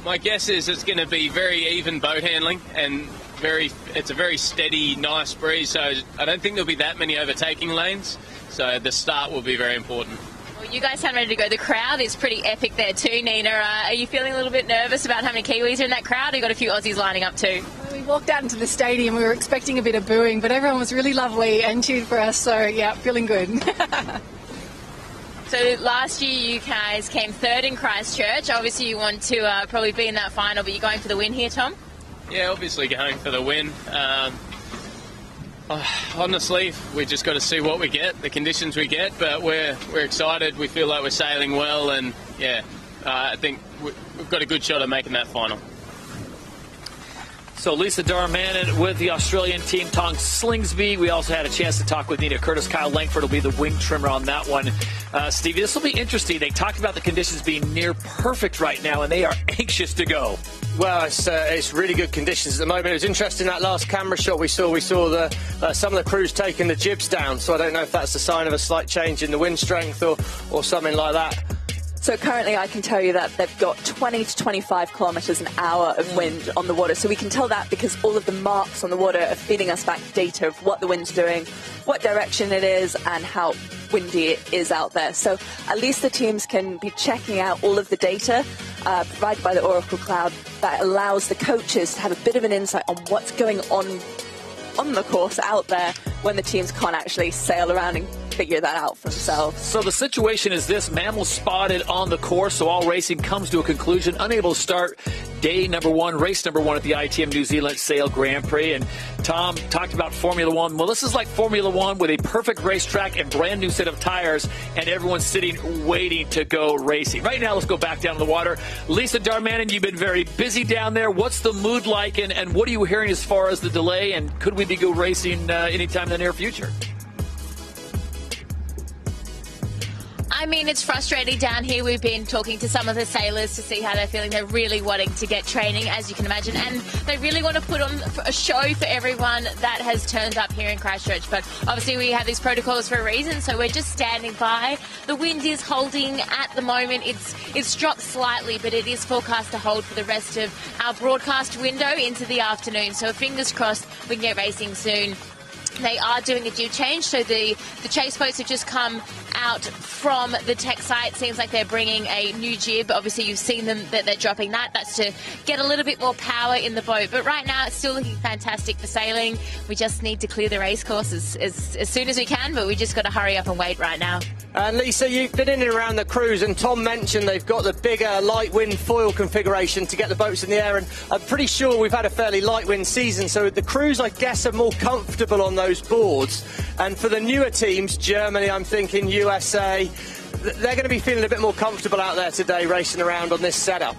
my guess is it's going to be very even boat handling, and it's a very steady, nice breeze, so I don't think there'll be that many overtaking lanes, so the start will be very important. Well, you guys sound ready to go. The crowd is pretty epic there too, Nina. Are you feeling a little bit nervous about how many Kiwis are in that crowd? You've got a few Aussies lining up too. We walked out into the stadium, we were expecting a bit of booing, but everyone was really lovely and cheered for us, so yeah, feeling good. So last year you guys came 3rd in Christchurch. Obviously you want to probably be in that final, but you're going for the win here, Tom? Yeah, obviously going for the win. Honestly, we just got to see what we get, the conditions we get, but we're excited. We feel like we're sailing well, and yeah, I think we've got a good shot at making that final. So Lisa Darmanin with the Australian team, Tom Slingsby. We also had a chance to talk with Nina Curtis. Kyle Langford will be the wing trimmer on that one. Stevie, this will be interesting. They talked about the conditions being near perfect right now, and they are anxious to go. Well, it's really good conditions at the moment. It was interesting, that last camera shot we saw some of the crews taking the jibs down, so I don't know if that's a sign of a slight change in the wind strength or something like that. So currently I can tell you that they've got 20 to 25 kilometres an hour of wind on the water. So we can tell that because all of the marks on the water are feeding us back data of what the wind's doing, what direction it is, and how windy it is out there. So at least the teams can be checking out all of the data provided by the Oracle Cloud that allows the coaches to have a bit of an insight on what's going on the course out there when the teams can't actually sail around and figure that out for themselves. So the situation is this: mammals spotted on the course, so all racing comes to a conclusion. Unable to start day number one, race number one at the ITM New Zealand Sail Grand Prix. And Tom talked about Formula One. Well, this is like Formula One with a perfect racetrack and brand new set of tires, and everyone's sitting waiting to go racing. Right now, let's go back down to the water. Lisa Darmanin, you've been very busy down there. What's the mood like, and what are you hearing as far as the delay, and could we be go racing anytime in the near future? I mean, it's frustrating down here. We've been talking to some of the sailors to see how they're feeling. They're really wanting to get training, as you can imagine, and they really want to put on a show for everyone that has turned up here in Christchurch. But obviously we have these protocols for a reason, so we're just standing by. The wind is holding at the moment. It's dropped slightly, but it is forecast to hold for the rest of our broadcast window into the afternoon. So fingers crossed we can get racing soon. They are doing a jib change, so the chase boats have just come out from the tech site. Seems like they're bringing a new jib. Obviously, you've seen them that they're dropping that. That's to get a little bit more power in the boat. But right now, it's still looking fantastic for sailing. We just need to clear the race course as soon as we can, but we just got to hurry up and wait right now. And Lisa, you've been in and around the cruise, and Tom mentioned they've got the bigger light wind foil configuration to get the boats in the air, and I'm pretty sure we've had a fairly light wind season, so the crews, I guess, are more comfortable on those boards. And for the newer teams, Germany, I'm thinking USA, they're going to be feeling a bit more comfortable out there today racing around on this setup.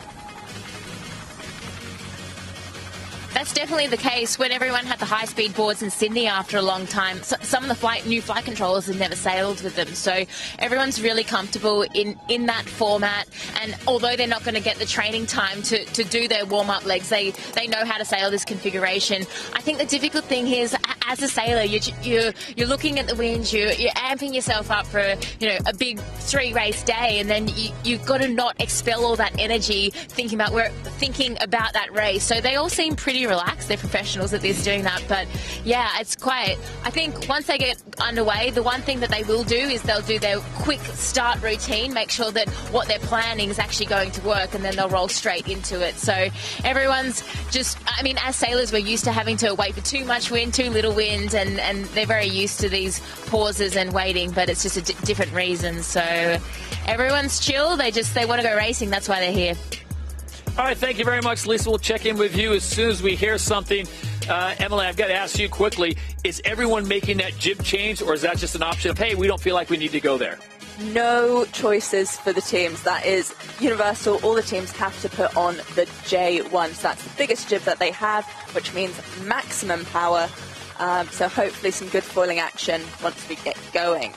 That's definitely the case. When everyone had the high-speed boards in Sydney after a long time, some of the new flight controllers have never sailed with them. So everyone's really comfortable in that format. And although they're not going to get the training time to do their warm-up legs, they know how to sail this configuration. I think the difficult thing here is, as a sailor, you're looking at the wind, you're amping yourself up for a big 3-race day, and then you've got to not expel all that energy thinking about that race. So they all seem pretty relaxed. They're professionals at this, doing that. But yeah, it's quite, I think once they get underway, the one thing that they will do is they'll do their quick start routine, make sure that what they're planning is actually going to work, and then they'll roll straight into it. So everyone's just, I mean, as sailors, we're used to having to wait for too much wind, too little wind, and they're very used to these pauses and waiting, but it's just a different reason. So everyone's chill. They want to go racing. That's why they're here. All right, thank you very much, Lisa. We'll check in with you as soon as we hear something. Emily, I've got to ask you quickly, is everyone making that jib change, or is that just an option of, hey, we don't feel like we need to go there? No choices for the teams. That is universal. All the teams have to put on the J1. So that's the biggest jib that they have, which means maximum power. So hopefully some good foiling action once we get going.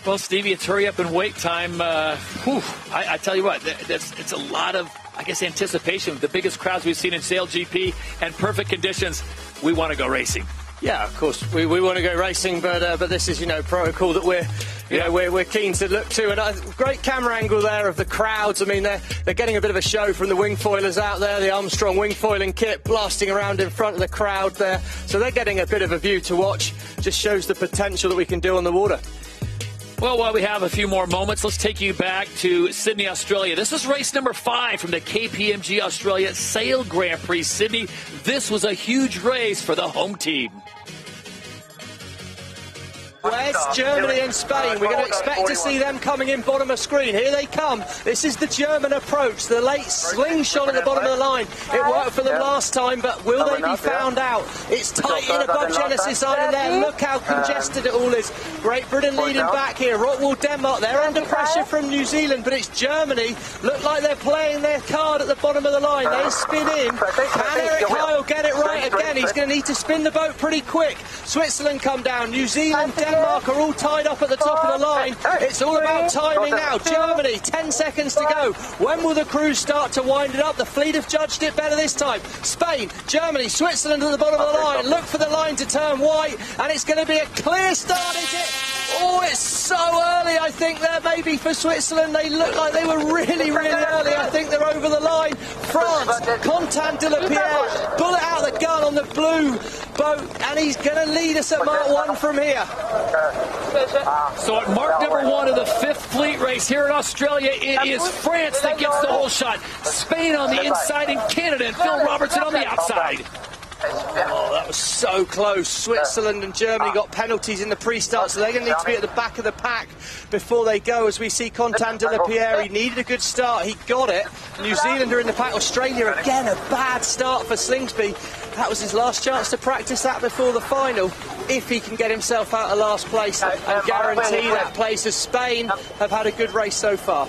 Well, Stevie, it's hurry up and wait time. I tell you what, it's a lot of, I guess, anticipation. The biggest crowds we've seen in SailGP and perfect conditions. We want to go racing. Yeah, of course, we want to go racing, but this is, protocol that we're keen to look to. And a great camera angle there of the crowds. I mean, they're getting a bit of a show from the wing foilers out there. The Armstrong wing foiling kit blasting around in front of the crowd there. So they're getting a bit of a view to watch. Just shows the potential that we can do on the water. Well, while we have a few more moments, let's take you back to Sydney, Australia. This is race number 5 from the KPMG Australia Sail Grand Prix Sydney. This was a huge race for the home team. Where's Germany and Spain? We're going to expect to see them coming in bottom of screen. Here they come. This is the German approach. The late slingshot at the bottom of the line. It worked for them last time, but will they be found out? It's tight in above Genesis Island there. Look how congested it all is. Great Britain leading back here. Rockwool, Denmark, they're under pressure from New Zealand, but it's Germany. Look like they're playing their card at the bottom of the line. They spin in. Can Eric Heil get it right again? He's going to need to spin the boat pretty quick. Switzerland come down. New Zealand, Denmark are all tied up at the top of the line. It's all about timing now. Germany, 10 seconds to go. When will the crews start to wind it up? The fleet have judged it better this time. Spain, Germany, Switzerland at the bottom of the line. Look for the line to turn white, and it's going to be a clear start, is it? Oh, it's so early, I think, there, maybe for Switzerland. They look like they were really, really early. I think they're over the line. France, Contant de la Pierre, bullet out the gun on the blue boat, and he's going to lead us at Mark 1 from here. So at Mark number 1 of the 5th fleet race here in Australia, it is France that gets the whole shot. Spain on the inside and Canada and Phil Robertson on the outside. Oh, that was so close. Switzerland and Germany got penalties in the pre-start, so they're going to need to be at the back of the pack before they go. As we see Contant de la Pierre, he needed a good start. He got it. New Zealand are in the pack. Australia, again, a bad start for Slingsby. That was his last chance to practice that before the final, if he can get himself out of last place and guarantee that place, as Spain have had a good race so far.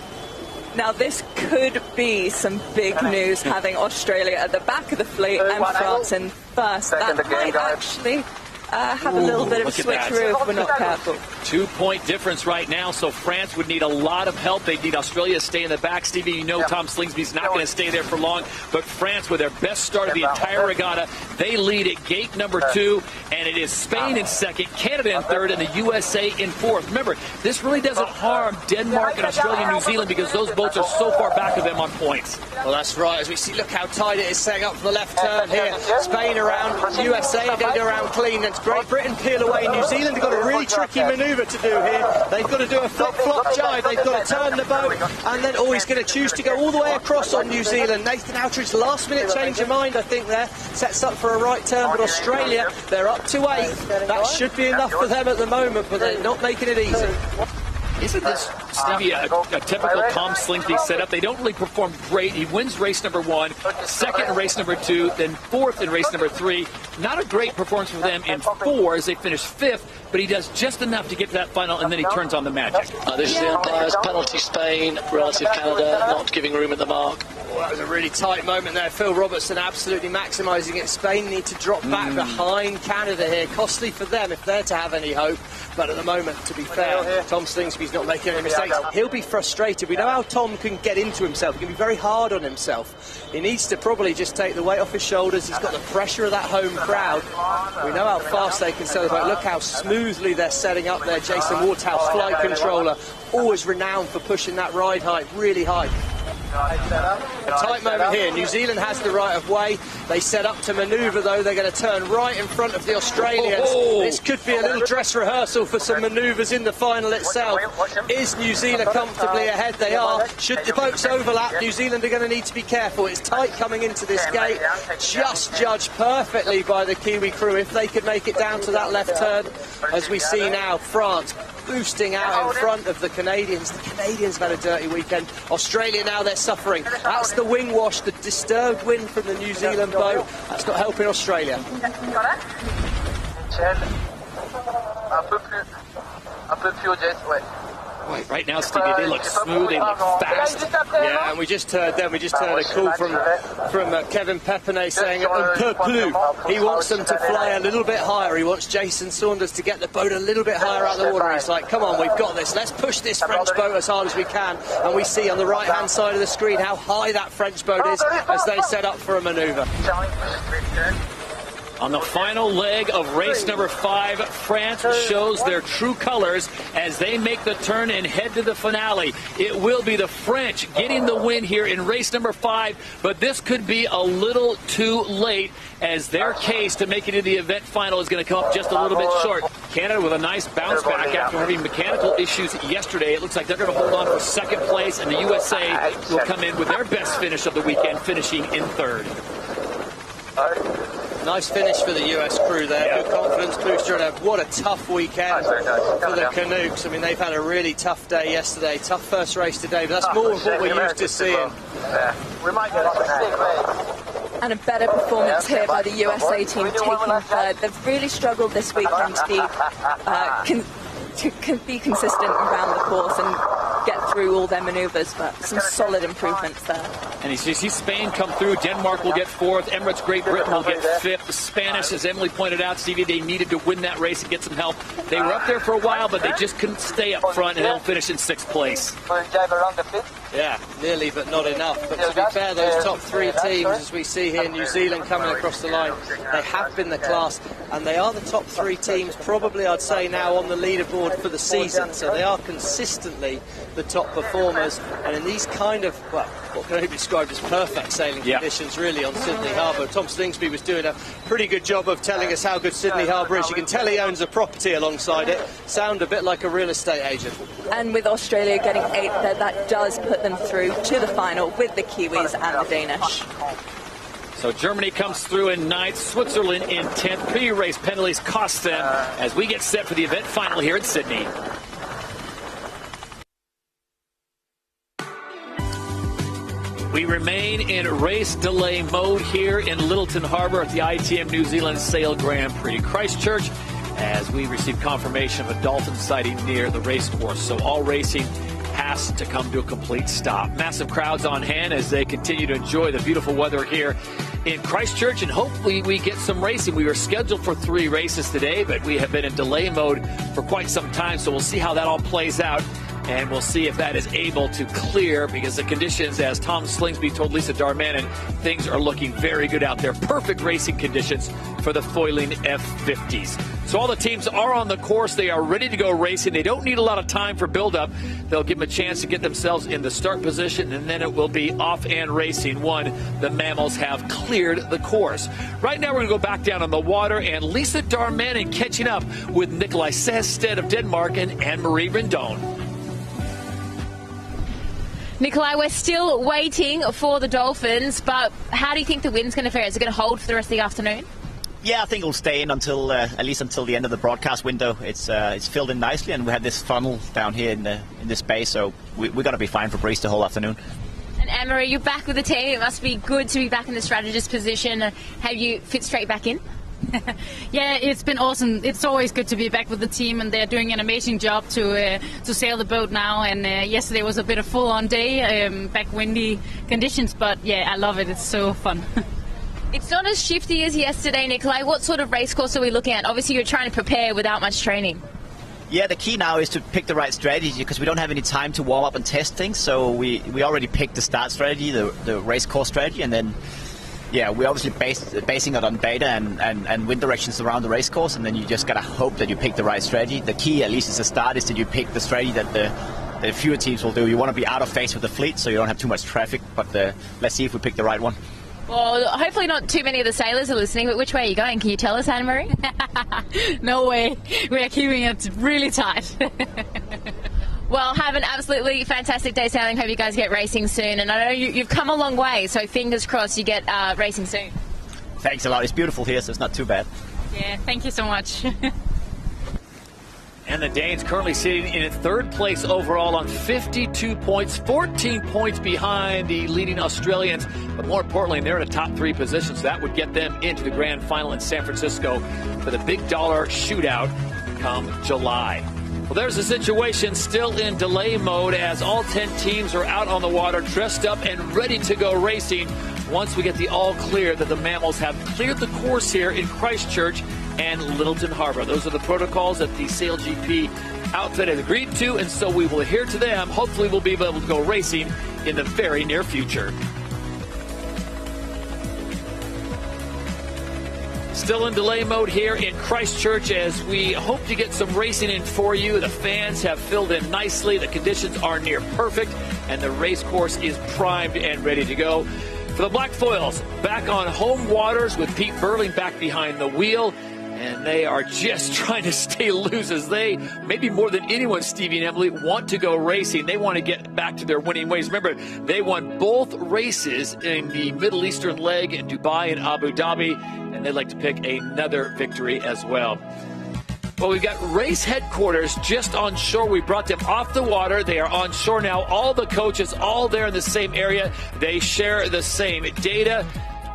Now, this could be some big news, having Australia at the back of the fleet and France in first. That might actually have a little bit of a switcheroo if we're not careful. 2-point difference right now, so France would need a lot of help. They'd need Australia to stay in the back. Stevie, you know Tom Slingsby's not going to stay there for long, but France, with their best start of the entire regatta, they lead at gate number 2, and it is Spain in second, Canada in third, and the USA in fourth. Remember, this really doesn't harm Denmark and Australia and New Zealand because those boats are so far back of them on points. Well, that's right. As we see, look how tight it is setting up for the left turn here. Spain around, USA are going to go around clean, and Great Britain peel away. New Zealand have got a really tricky manoeuvre to do here. They've got to do a flip-flop jive. They've got to turn the boat, and then, he's going to choose to go all the way across on New Zealand. Nathan Outridge, last-minute change of mind, I think, there. Sets up for a right turn, but Australia, they're up to 8th. That should be enough for them at the moment, but they're not making it easy. Isn't this, Stevie, a typical Tom Slingsby setup? They don't really perform great. He wins race number 1, second in race number 2, then 4th in race number 3. Not a great performance for them in 4 as they finish 5th, but he does just enough to get to that final, and then he turns on the magic. This is the umpires, penalty Spain, relative Canada, not giving room at the mark. Well, that was a really tight moment there. Phil Robertson absolutely maximising it. Spain need to drop back behind Canada here. Costly for them if they're to have any hope. But at the moment, to be fair, Tom Slingsby's not making any mistakes. He'll be frustrated. We know how Tom can get into himself. He can be very hard on himself. He needs to probably just take the weight off his shoulders. He's got the pressure of that home crowd. We know how fast they can celebrate. Look how smoothly they're setting up there. Jason Waterhouse, flight controller, always renowned for pushing that ride height really high. A tight moment here. New Zealand has the right of way. They set up to manoeuvre, though. They're going to turn right in front of the Australians. This could be a little dress rehearsal for some manoeuvres in the final itself. Is New Zealand comfortably ahead? They are. Should the boats overlap, New Zealand are going to need to be careful. It's tight coming into this gate. Just judged perfectly by the Kiwi crew. If they could make it down to that left turn, as we see now, France boosting out in front of the Canadians. The Canadians have had a dirty weekend. Australia now, they're suffering. That's the wing wash, the disturbed wind from the New Zealand boat. That's not helping Australia. Right now, Stevie, they look smooth, they look fast. Yeah, and we just heard them. We just heard a call from Kevin Pepinay saying un peu plus. He wants them to fly a little bit higher. He wants Jason Saunders to get the boat a little bit higher out of the water. He's like, come on, we've got this. Let's push this French boat as hard as we can. And we see on the right-hand side of the screen how high that French boat is as they set up for a manoeuvre. On the final leg of race number 5, France shows their true colors as they make the turn and head to the finale. It will be the French getting the win here in race number 5, but this could be a little too late as their case to make it into the event final is going to come up just a little bit short. Canada with a nice bounce back after having mechanical issues yesterday. It looks like they're going to hold on for second place, and the USA will come in with their best finish of the weekend, finishing in 3rd. Nice finish for the US crew there. Good confidence booster, and what a tough weekend for the Canucks. I mean, they've had a really tough day yesterday, tough first race today, but that's more of what we're used to seeing. We might get a And a better performance here by the USA team taking third. They've really struggled this weekend to be consistent around the course and get through all their manoeuvres, but some solid improvements there. And you see Spain come through. Denmark will get fourth. Emirates Great Britain will get fifth. The Spanish, as Emily pointed out, Stevie, they needed to win that race and get some help. They were up there for a while, but they just couldn't stay up front, and they'll finish in 6th place. Yeah, nearly, but not enough. But to be fair, those top 3 teams, as we see here, New Zealand coming across the line, they have been the class, and they are the top 3 teams, probably I'd say now on the leaderboard for the season. So they are consistently the top performers, and in these kind of, well, what can only be described as perfect sailing conditions really on Sydney Harbour. Tom Slingsby was doing a pretty good job of telling us how good Sydney Harbour is. You can tell he owns a property alongside it. Sound a bit like a real estate agent. And with Australia getting 8th there, that does put them through to the final with the Kiwis and the Danish. So Germany comes through in 9th, Switzerland in 10th. Pre-race penalties cost them as we get set for the event final here in Sydney. We remain in race delay mode here in Lyttelton Harbour at the ITM New Zealand Sail Grand Prix Christchurch as we receive confirmation of a dolphin sighting near the race course. So all racing has to come to a complete stop. Massive crowds on hand as they continue to enjoy the beautiful weather here in Christchurch, and hopefully we get some racing. We were scheduled for 3 races today, but we have been in delay mode for quite some time, so we'll see how that all plays out. And we'll see if that is able to clear, because the conditions, as Tom Slingsby told Lisa Darmanin, things are looking very good out there. Perfect racing conditions for the foiling F50s. So all the teams are on the course. They are ready to go racing. They don't need a lot of time for build-up. They'll give them a chance to get themselves in the start position, and then it will be off and racing when the mammals have cleared the course. Right now we're going to go back down on the water, and Lisa Darmanin catching up with Nikolai Sested of Denmark and Anne-Marie Rendon. Nikolai, we're still waiting for the Dolphins, but how do you think the wind's going to fare? Is it going to hold for the rest of the afternoon? Yeah, I think it'll stay in until at least until the end of the broadcast window. It's filled in nicely, and we have this funnel down here in this bay, so we're going to be fine for Prix the whole afternoon. And Anne-Marie, you're back with the team. It must be good to be back in the strategist position. Have you fit straight back in? Yeah, it's been awesome. It's always good to be back with the team, and they're doing an amazing job to sail the boat now. And yesterday was a bit of full-on day, back windy conditions, but yeah, I love it. It's so fun. It's not as shifty as yesterday, Nikolai. What sort of race course are we looking at? Obviously, you're trying to prepare without much training. Yeah, the key now is to pick the right strategy, because we don't have any time to warm up and test things. So we already picked the start strategy, the race course strategy, and then yeah, we're obviously basing it on data and wind directions around the race course, and then you just gotta hope that you pick the right strategy. The key, at least as a start, is that you pick the strategy that the fewer teams will do. You want to be out of phase with the fleet, so you don't have too much traffic. But let's see if we pick the right one. Well, hopefully not too many of the sailors are listening, but which way are you going? Can you tell us, Anne-Marie? No way. We are keeping it really tight. Well, have an absolutely fantastic day sailing. Hope you guys get racing soon. And I know you've come a long way, so fingers crossed you get racing soon. Thanks a lot. It's beautiful here, so it's not too bad. Yeah, thank you so much. And the Danes currently sitting in 3rd place overall on 52 points, 14 points behind the leading Australians. But more importantly, they're in a top 3 position, so that would get them into the grand final in San Francisco for the big dollar shootout come July. Well, there's the situation, still in delay mode as all 10 teams are out on the water, dressed up and ready to go racing once we get the all clear that the mammals have cleared the course here in Christchurch and Lyttelton Harbour. Those are the protocols that the SailGP outfit has agreed to, and so we will adhere to them. Hopefully we'll be able to go racing in the very near future. Still in delay mode here in Christchurch as we hope to get some racing in for you. The fans have filled in nicely. The conditions are near perfect, and the race course is primed and ready to go. For the Black Foils, back on home waters with Pete Burling back behind the wheel. And they are just trying to stay loose as they, maybe more than anyone, Stevie and Emily, want to go racing. They want to get back to their winning ways. Remember, they won both races in the Middle Eastern leg in Dubai and Abu Dhabi, and they'd like to pick another victory as well. Well, we've got race headquarters just on shore. We brought them off the water. They are on shore now. All the coaches, all there in the same area. They share the same data.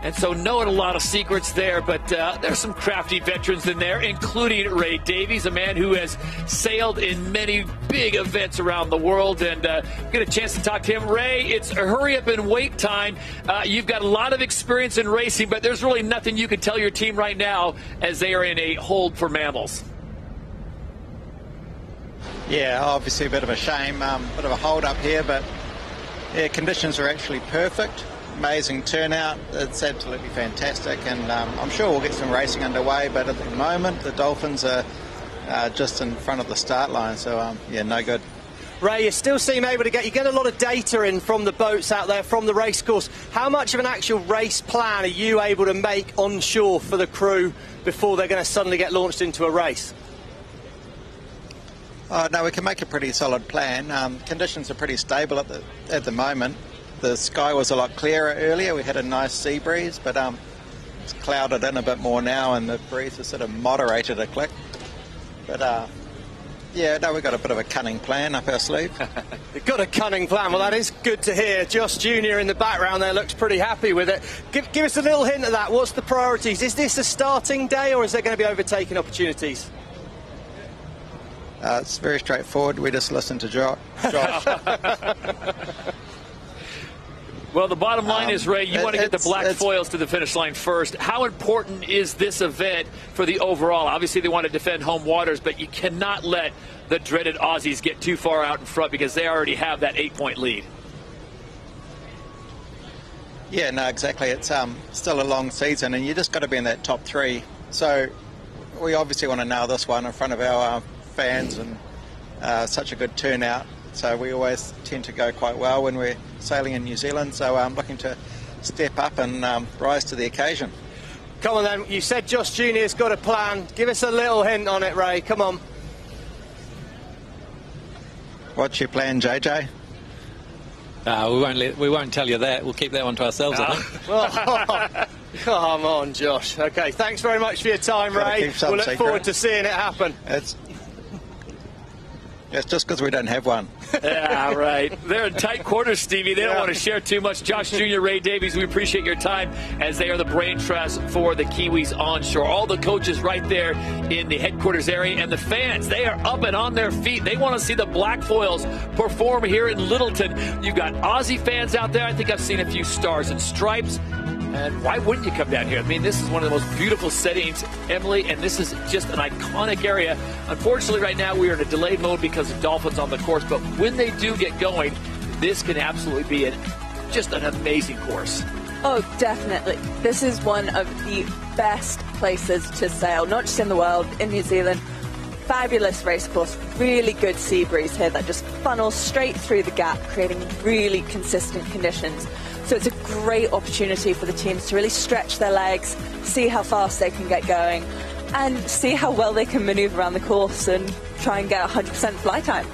And so knowing a lot of secrets there, but there's some crafty veterans in there, including Ray Davies, a man who has sailed in many big events around the world. And get a chance to talk to him. Ray, it's a hurry up and wait time. You've got a lot of experience in racing, but there's really nothing you can tell your team right now as they are in a hold for mammals. Yeah, obviously a bit of a shame, bit of a hold up here, but yeah, conditions are actually perfect. Amazing turnout. It's absolutely fantastic, and I'm sure we'll get some racing underway, but at the moment the Dolphins are just in front of the start line, so yeah, no good. Ray, you still seem able to get a lot of data in from the boats out there, from the race course. How much of an actual race plan are you able to make on shore for the crew before they're going to suddenly get launched into a race? No, we can make a pretty solid plan. Conditions are pretty stable at the moment. The sky was a lot clearer earlier. We had a nice sea breeze, but it's clouded in a bit more now, and the breeze has sort of moderated a click. But yeah, no, we've got a bit of a cunning plan up our sleeve. You've got a cunning plan. Well, that is good to hear. Josh Jr. in the background there looks pretty happy with it. Give us a little hint of that. What's the priorities? Is this a starting day, or is there going to be overtaking opportunities? It's very straightforward. We just listen to Josh. Well, the bottom line is, Ray, you want to get the black foils to the finish line first. How important is this event for the overall? Obviously, they want to defend home waters, but you cannot let the dreaded Aussies get too far out in front because they already have that 8-point lead. Yeah, no, exactly. It's still a long season, and you just got to be in that top 3. So we obviously want to nail this one in front of our fans, and such a good turnout. So we always tend to go quite well when we're sailing in New Zealand. So I'm looking to step up and rise to the occasion. Come on then, you said Josh Jr.'s got a plan. Give us a little hint on it, Ray. Come on. What's your plan, JJ? We won't tell you that. We'll keep that one to ourselves, I think. Oh, come on, Josh. Okay, thanks very much for your time, Ray. We'll look forward to seeing it happen. It's just because we don't have one. Yeah, right. They're in tight quarters, Stevie. They don't want to share too much. Josh Jr., Ray Davies, we appreciate your time as they are the brain trust for the Kiwis onshore. All the coaches right there in the headquarters area, and the fans, they are up and on their feet. They want to see the Black Foils perform here in Lyttelton. You've got Aussie fans out there. I think I've seen a few stars and stripes. And why wouldn't you come down here? I mean, this is one of the most beautiful settings, Emily, and this is just an iconic area. Unfortunately, right now, we are in a delayed mode because of Dolphins on the course, but when they do get going, this can absolutely be just an amazing course. Oh, definitely. This is one of the best places to sail, not just in the world, in New Zealand. Fabulous race course, really good sea breeze here that just funnels straight through the gap, creating really consistent conditions. So it's a great opportunity for the teams to really stretch their legs, see how fast they can get going, and see how well they can maneuver around the course and try and get 100% fly time.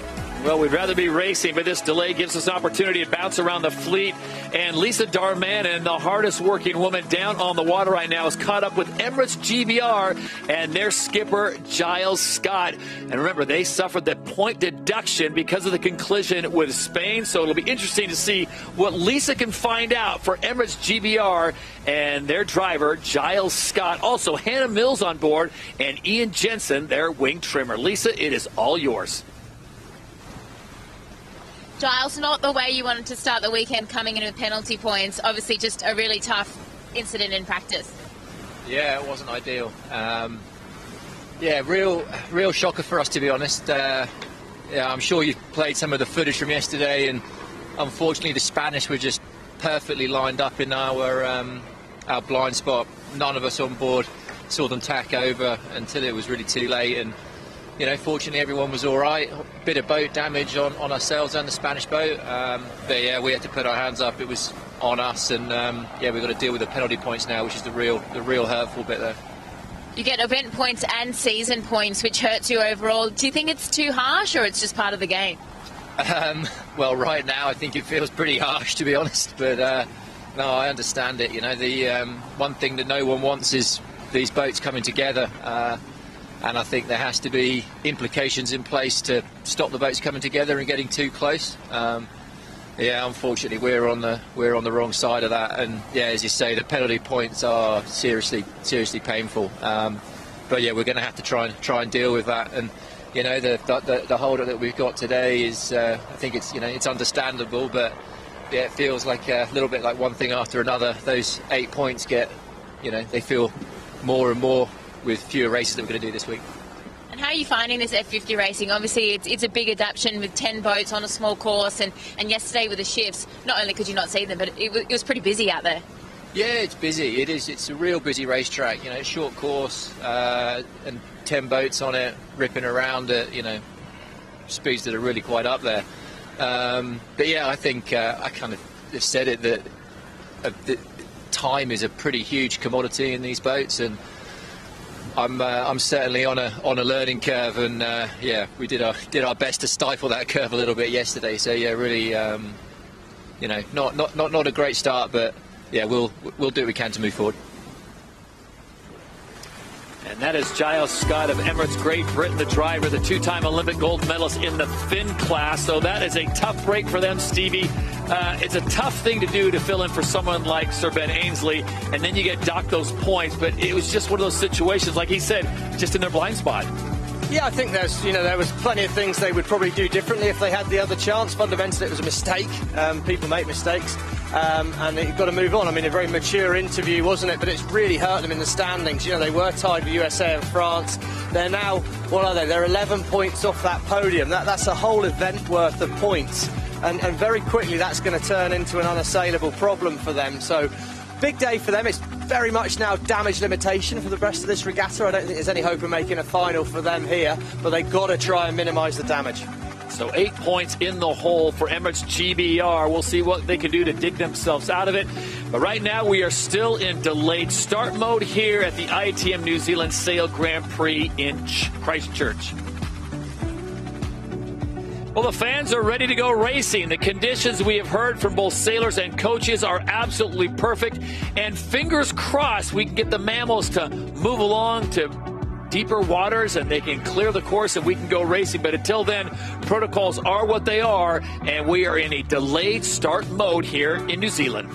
Well, we'd rather be racing, but this delay gives us an opportunity to bounce around the fleet. And Lisa Darmanin, the hardest working woman down on the water right now, is caught up with Emirates GBR and their skipper, Giles Scott. And remember, they suffered the point deduction because of the collision with Spain. So it'll be interesting to see what Lisa can find out for Emirates GBR and their driver, Giles Scott. Also, Hannah Mills on board and Ian Jensen, their wing trimmer. Lisa, it is all yours. Giles, not the way you wanted to start the weekend, coming in with penalty points. Obviously just a really tough incident in practice. Yeah, it wasn't ideal. Yeah, real shocker for us, to be honest. Yeah, I'm sure you've played some of the footage from yesterday, and unfortunately the Spanish were just perfectly lined up in our blind spot. None of us on board saw them tack over until it was really too late, and you know, fortunately everyone was all right. Bit of boat damage on ourselves and the Spanish boat, but yeah, we had to put our hands up. It was on us, and yeah, we've got to deal with the penalty points now, which is the real hurtful bit there. You get event points and season points, which hurts you overall. Do you think it's too harsh, or it's just part of the game? Well, right now I think it feels pretty harsh, to be honest, but no, I understand it. You know, the one thing that no one wants is these boats coming together, and I think there has to be implications in place to stop the boats coming together and getting too close. Yeah, unfortunately we're on the wrong side of that, and yeah, as you say, the penalty points are seriously painful. But yeah, we're going to have to try and deal with that. And you know, the holder that we've got today is, I think it's, you know, it's understandable, but yeah, it feels like a little bit like one thing after another. Those 8 points get, you know, they feel more and more with fewer races that we're going to do this week. And how are you finding this F50 racing? Obviously, it's a big adaptation with 10 boats on a small course, and yesterday with the shifts, not only could you not see them, but it was pretty busy out there. Yeah, it's busy. It is. It's a real busy racetrack. You know, short course and 10 boats on it, ripping around at, you know, speeds that are really quite up there. But yeah, I think I kind of said it that time is a pretty huge commodity in these boats, and I'm certainly on a learning curve, and yeah, we did our best to stifle that curve a little bit yesterday. So yeah, really, you know, not a great start, but yeah, we'll do what we can to move forward. And that is Giles Scott of Emirates Great Britain, the driver, the two-time Olympic gold medalist in the Finn class. So that is a tough break for them, Stevie. It's a tough thing to do, to fill in for someone like Sir Ben Ainsley, and then you get docked those points. But it was just one of those situations, like he said, just in their blind spot. Yeah, I think there was plenty of things they would probably do differently if they had the other chance. Fundamentally, it was a mistake. People make mistakes, and you've got to move on. I mean, a very mature interview, wasn't it? But it's really hurt them in the standings. You know, they were tied with USA and France. They're now, what are they? They're 11 points off that podium. That's a whole event worth of points, and very quickly that's going to turn into an unassailable problem for them. So, big day for them. It's very much now damage limitation for the rest of this regatta. I don't think there's any hope of making a final for them here, but they've got to try and minimise the damage. So 8 points in the hole for Emirates GBR. We'll see what they can do to dig themselves out of it. But right now we are still in delayed start mode here at the ITM New Zealand Sail Grand Prix in Christchurch. Well, the fans are ready to go racing. The conditions we have heard from both sailors and coaches are absolutely perfect. And fingers crossed we can get the mammals to move along to deeper waters and they can clear the course and we can go racing. But until then, protocols are what they are, and we are in a delayed start mode here in New Zealand.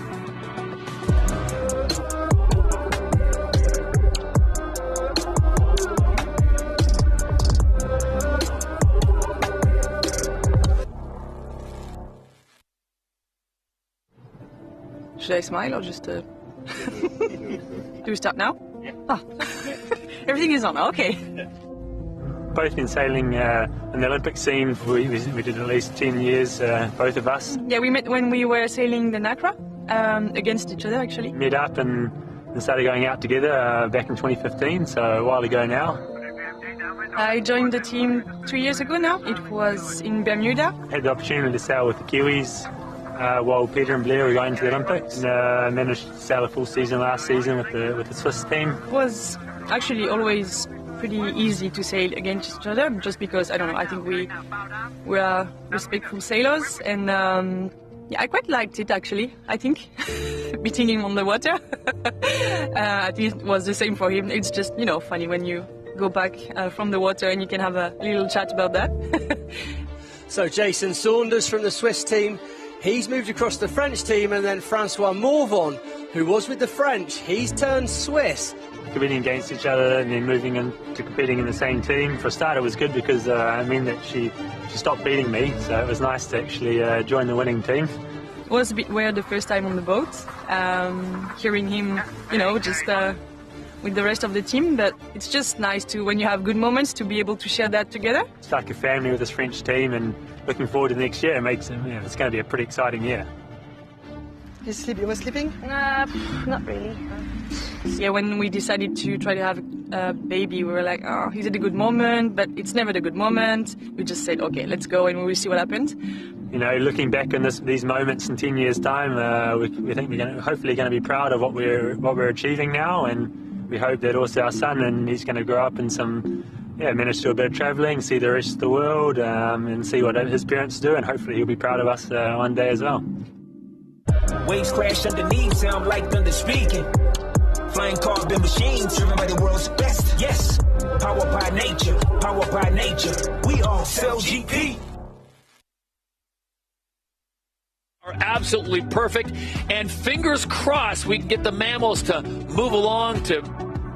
Should I smile or just do we start now? Yeah. Ah. Everything is on, okay. Both been sailing in the Olympic scene. We did at least 10 years, both of us. Yeah, we met when we were sailing the NACRA against each other, actually. Met up and started going out together back in 2015, so a while ago now. I joined the team 3 years ago now. It was in Bermuda. Had the opportunity to sail with the Kiwis while Peter and Blair were going to the Olympics. And managed to sail a full season last season with the Swiss team. It was actually always pretty easy to sail against each other, just because, I don't know, I think we are respectful sailors, and yeah, I quite liked it actually, I think, beating him on the water. I think it was the same for him. It's just, you know, funny when you go back from the water and you can have a little chat about that. So Jason Saunders from the Swiss team, he's moved across the French team, and then Francois Morvan, who was with the French, he's turned Swiss. Competing against each other and then moving into competing in the same team. For a start, it was good because it meant that she stopped beating me, so it was nice to actually join the winning team. It was a bit weird the first time on the boat, hearing him, you know, just with the rest of the team, but it's just nice to, when you have good moments, to be able to share that together. It's like a family with this French team, and looking forward to the next year. It makes it, it's going to be a pretty exciting year. You sleeping? Not really. Yeah, when we decided to try to have a baby, we were like, oh, is it a good moment? But it's never the good moment. We just said, okay, let's go and we will see what happens. You know, looking back on these moments in 10 years' time, we think we're hopefully going to be proud of what we're achieving now, and we hope that also our son, and he's going to grow up in some, manage to do a bit of travelling, see the rest of the world, and see what his parents do, and hopefully he'll be proud of us one day as well. Waves crash underneath, sound like thunder speaking. Flying carbon machines, driven by the world's best. Yes, powered by nature, powered by nature. We are SailGP. Are absolutely perfect, and fingers crossed we can get the mammals to move along to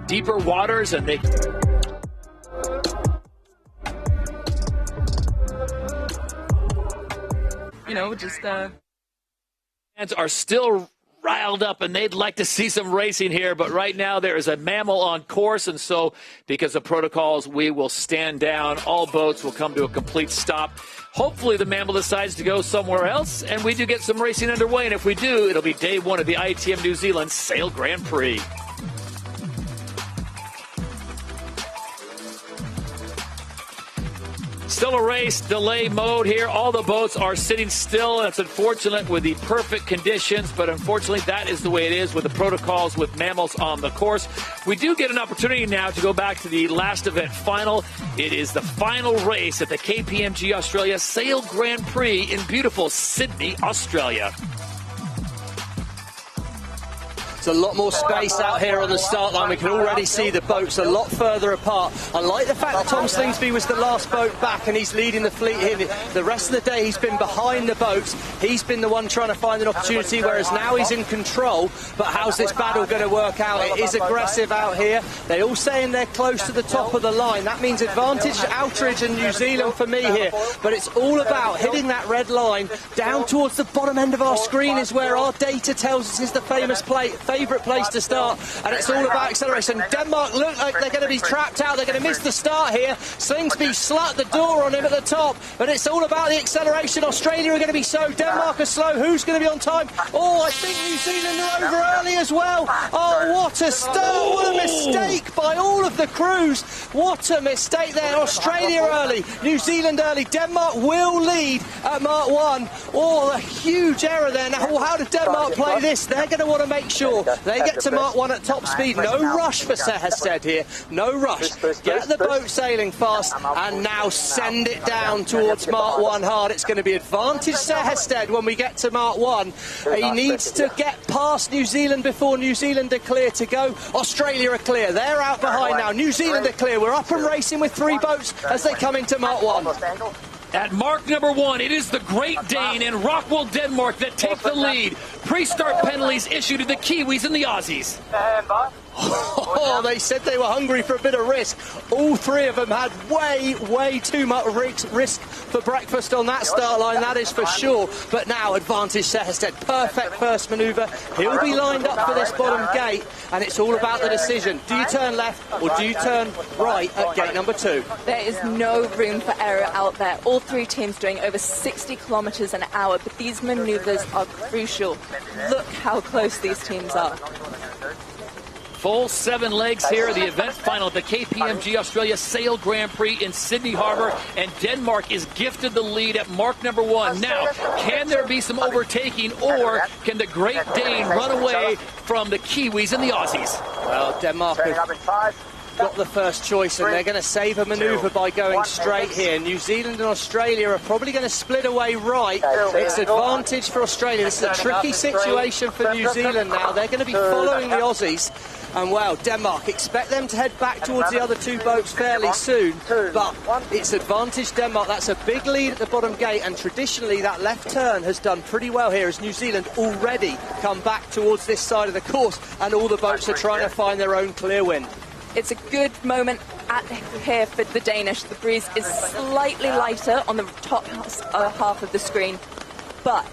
deeper waters, and they fans are still riled up, and they'd like to see some racing here, but right now there is a mammal on course, and so because of protocols we will stand down. All boats will come to a complete stop. Hopefully the mammal decides to go somewhere else, and we do get some racing underway, and if we do, it'll be day one of the ITM New Zealand Sail Grand Prix. Still a race delay mode here. All the boats are sitting still, and it's unfortunate with the perfect conditions, but unfortunately that is the way it is with the protocols with mammals on the course. We do get an opportunity now to go back to the last event final. It is the final race at the KPMG Australia Sail Grand Prix in beautiful Sydney, Australia. There's a lot more space out here on the start line. We can already see the boats a lot further apart. I like the fact that Tom Slingsby was the last boat back and he's leading the fleet here. The rest of the day he's been behind the boats. He's been the one trying to find an opportunity, whereas now he's in control. But how's this battle going to work out? It is aggressive out here. They're all saying they're close to the top of the line. That means advantage Outridge and New Zealand for me here. But it's all about hitting that red line. Down towards the bottom end of our screen is where our data tells us is the favourite place to start, and it's all about acceleration. Denmark look like they're going to be trapped out. They're going to miss the start here. Slingsby slut the door on him at the top, but it's all about the acceleration. Australia are going to be slow. Denmark are slow. Who's going to be on time? Oh, I think New Zealand are over early as well. Oh, what a start. What a mistake by all of the crews. What a mistake there. Australia early, New Zealand early. Denmark will lead at Mark 1. Oh, a huge error there. Now, how did Denmark play this? They're going to want to make sure they get to Mark 1 at top speed. No rush for Sehested here. No rush. Get the boat sailing fast and now send it down towards Mark 1 hard. It's going to be advantage Sehested when we get to Mark 1. He needs to get past New Zealand before New Zealand are clear to go. Australia are clear. They're out behind now. New Zealand are clear. We're up and racing with 3 boats as they come into Mark 1. At mark number 1, it is the Great Dane and Rockwell, Denmark that take the lead. Pre-start penalties issued to the Kiwis and the Aussies. Oh, they said they were hungry for a bit of risk. All 3 of them had way too much risk for breakfast on that start line, that is for sure. But now, advantage Sehested. Perfect first manoeuvre. He'll be lined up for this bottom gate, and it's all about the decision. Do you turn left or do you turn right at gate number 2? There is no room for error out there. All 3 teams doing over 60 kilometres an hour, but these manoeuvres are crucial. Look how close these teams are. Full 7 legs here, the event final at the KPMG Australia Sail Grand Prix in Sydney Harbour, and Denmark is gifted the lead at mark number 1. Now, can there be some overtaking, or can the Great Dane run away from the Kiwis and the Aussies? Well, Denmark have got the first choice, and they're going to save a manoeuvre by going straight here. New Zealand and Australia are probably going to split away right. It's advantage for Australia. This is a tricky situation for New Zealand now. They're going to be following the Aussies. And well, Denmark, expect them to head back towards the other 2 boats fairly soon, but it's advantage Denmark. That's a big lead at the bottom gate, and traditionally that left turn has done pretty well here as New Zealand already come back towards this side of the course, and all the boats are trying to find their own clear wind. It's a good moment here for the Danish. The breeze is slightly lighter on the top half of the screen, but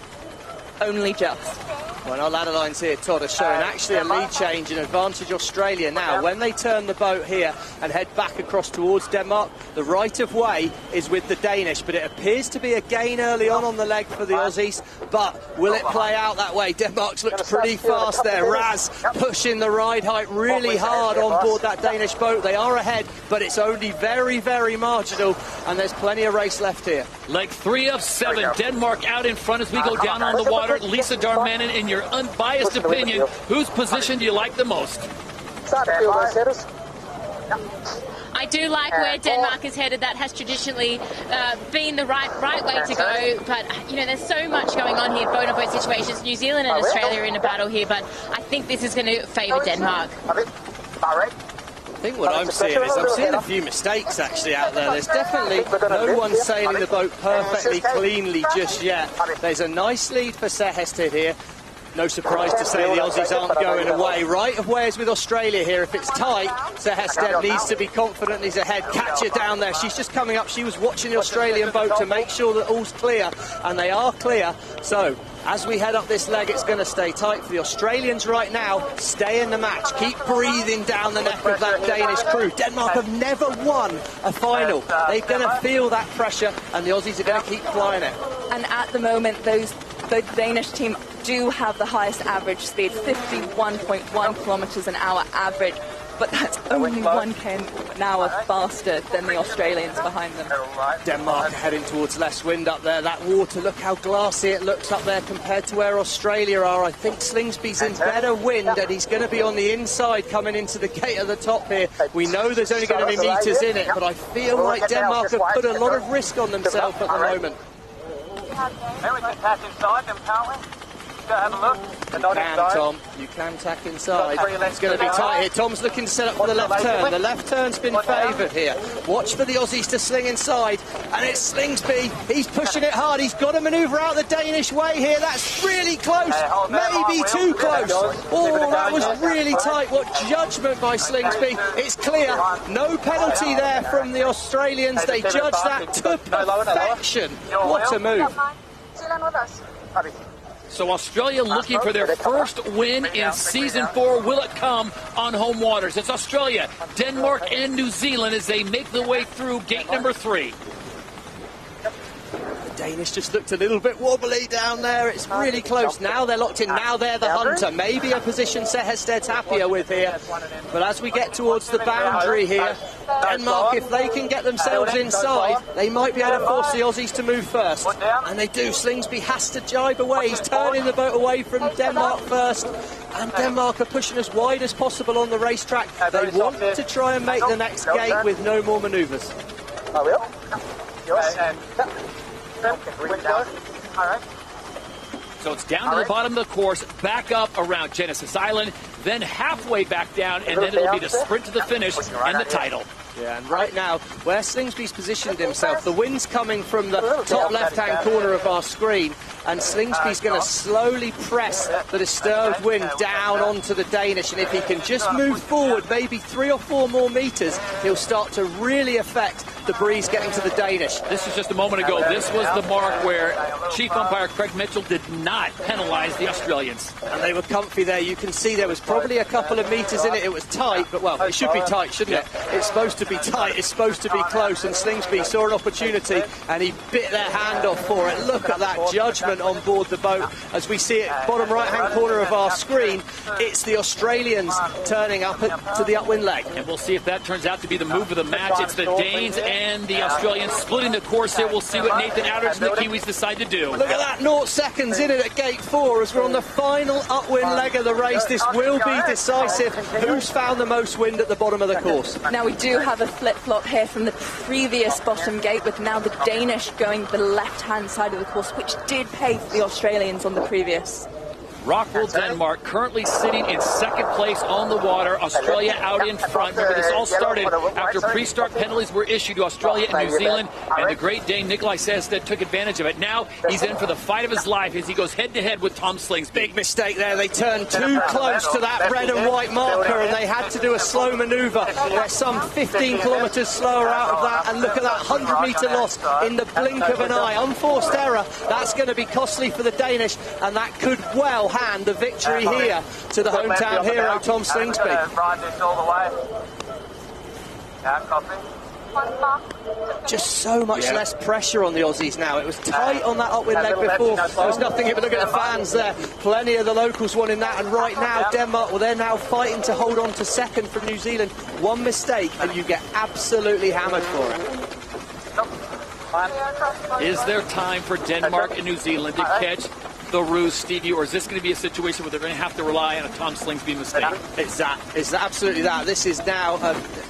only just. Well, our ladder lines here, Todd, are showing actually a lead change in advantage Australia now. When they turn the boat here and head back across towards Denmark, the right of way is with the Danish, but it appears to be a gain early on the leg for the Aussies. But will it play out that way? Denmark's looked pretty fast there. Raz pushing the ride height really hard on board that Danish boat. They are ahead, but it's only very marginal, and there's plenty of race left here. Leg 3 of 7, Denmark out in front as we go down on the water. Lisa Darmanin, in your unbiased opinion, whose position do you like the most? Starting to feel those settles. I do like where Denmark is headed. That has traditionally been the right way to go. But, you know, there's so much going on here, boat-on-boat situations. New Zealand and Australia are in a battle here, but I think this is going to favour Denmark. I think what I'm seeing is I'm seeing a few mistakes actually out there. There's definitely no one sailing the boat perfectly cleanly just yet. There's a nice lead for Sehested here. No surprise to say the Aussies aren't going away. Right of way as with Australia here. If it's tight, Sehested needs to be confident he's ahead. Catch her down there. She's just coming up. She was watching the Australian boat to make sure that all's clear, and they are clear. So as we head up this leg, it's going to stay tight for the Australians right now. Stay in the match. Keep breathing down the neck of that Danish crew. Denmark have never won a final. They're going to feel that pressure, and the Aussies are going to keep flying it. And at the moment, the Danish team do have the highest average speed, 51.1 kilometres an hour average, but that's only 1 km an hour faster than the Australians behind them. Denmark heading towards less wind up there. That water, look how glassy it looks up there compared to where Australia are. I think Slingsby's in better wind, and he's going to be on the inside coming into the gate at the top here. We know there's only going to be metres in it, but I feel like Denmark have put a lot of risk on themselves at the moment. Maybe we can tack inside them, can't we? Go have a look. You can, Tom. You can tack inside. It's going to be tight here. Tom's looking to set up for the left turn. The left turn's been favoured here. Watch for the Aussies to sling inside. And it's Slingsby. He's pushing it hard. He's got to manoeuvre out the Danish way here. That's really close. Maybe too close. Oh, that was really tight. What judgment by Slingsby. It's clear. No penalty there from the Australians. They judged that to perfection. What a move. So Australia looking for their first win in Season 4. Will it come on home waters? It's Australia, Denmark, and New Zealand as they make their way through gate number 3. The Danish just looked a little bit wobbly down there. It's really close. Now they're locked in. Now they're the hunter. Maybe a position Sehested's happier with here. But as we get towards the boundary here, Denmark, if they can get themselves inside, they might be able to force the Aussies to move first. And they do. Slingsby has to jibe away. He's turning the boat away from Denmark first. And Denmark are pushing as wide as possible on the racetrack. They want to try and make the next gate with no more manoeuvres. So it's down to the bottom of the course, back up around Genesis Island, then halfway back down, and then it'll be the sprint to the finish and the title. Yeah, and right now, where Slingsby's positioned himself, the wind's coming from the top left-hand corner of our screen, and Slingsby's going to slowly press the disturbed wind down onto the Danish, and if he can just move forward maybe 3 or 4 more metres, he'll start to really affect the breeze getting to the Danish. This is just a moment ago. This was the mark where Chief Umpire Craig Mitchell did not penalise the Australians. And they were comfy there. You can see there was probably a couple of metres in it. It was tight, but well, it should be tight, shouldn't it? It's supposed to be tight. It's supposed to be close, and Slingsby saw an opportunity and he bit their hand off for it. Look at that judgment on board the boat. As we see it, bottom right-hand corner of our screen, it's the Australians turning up to the upwind leg. And we'll see if that turns out to be the move of the match. It's the Danes and the Australians splitting the course here. We'll see what Nathan Outridge and the Kiwis decide to do. Look at that, 0 seconds in it at gate 4 as we're on the final upwind leg of the race. This will be decisive. Who's found the most wind at the bottom of the course? Now we do have a flip-flop here from the previous bottom gate, with now the Danish going the left-hand side of the course, which did pay for the Australians on the previous. Rockville, Denmark, currently sitting in second place on the water. Australia out in front. Remember, this all started after pre-start penalties were issued to Australia and New Zealand, and the great Dane Nikolai Sehested took advantage of it. Now he's in for the fight of his life as he goes head-to-head with Tom Slingsby. Big mistake there. They turned too close to that red and white marker, and they had to do a slow manoeuvre. They're some 15 kilometres slower out of that, and look at that 100-metre loss in the blink of an eye. Unforced error. That's going to be costly for the Danish, and that could well hand the victory here to the hometown hero, Tom Slingsby. Just so much less pressure on the Aussies now. It was tight on that upwind leg before. There was nothing here, but look at the fans there. Plenty of the locals wanting that, and right now Denmark, well, they're now fighting to hold on to second from New Zealand. One mistake and you get absolutely hammered for it. Is there time for Denmark and New Zealand to catch the ruse, Stevie, or is this going to be a situation where they're going to have to rely on a Tom Slingsby mistake? It's absolutely that. This is now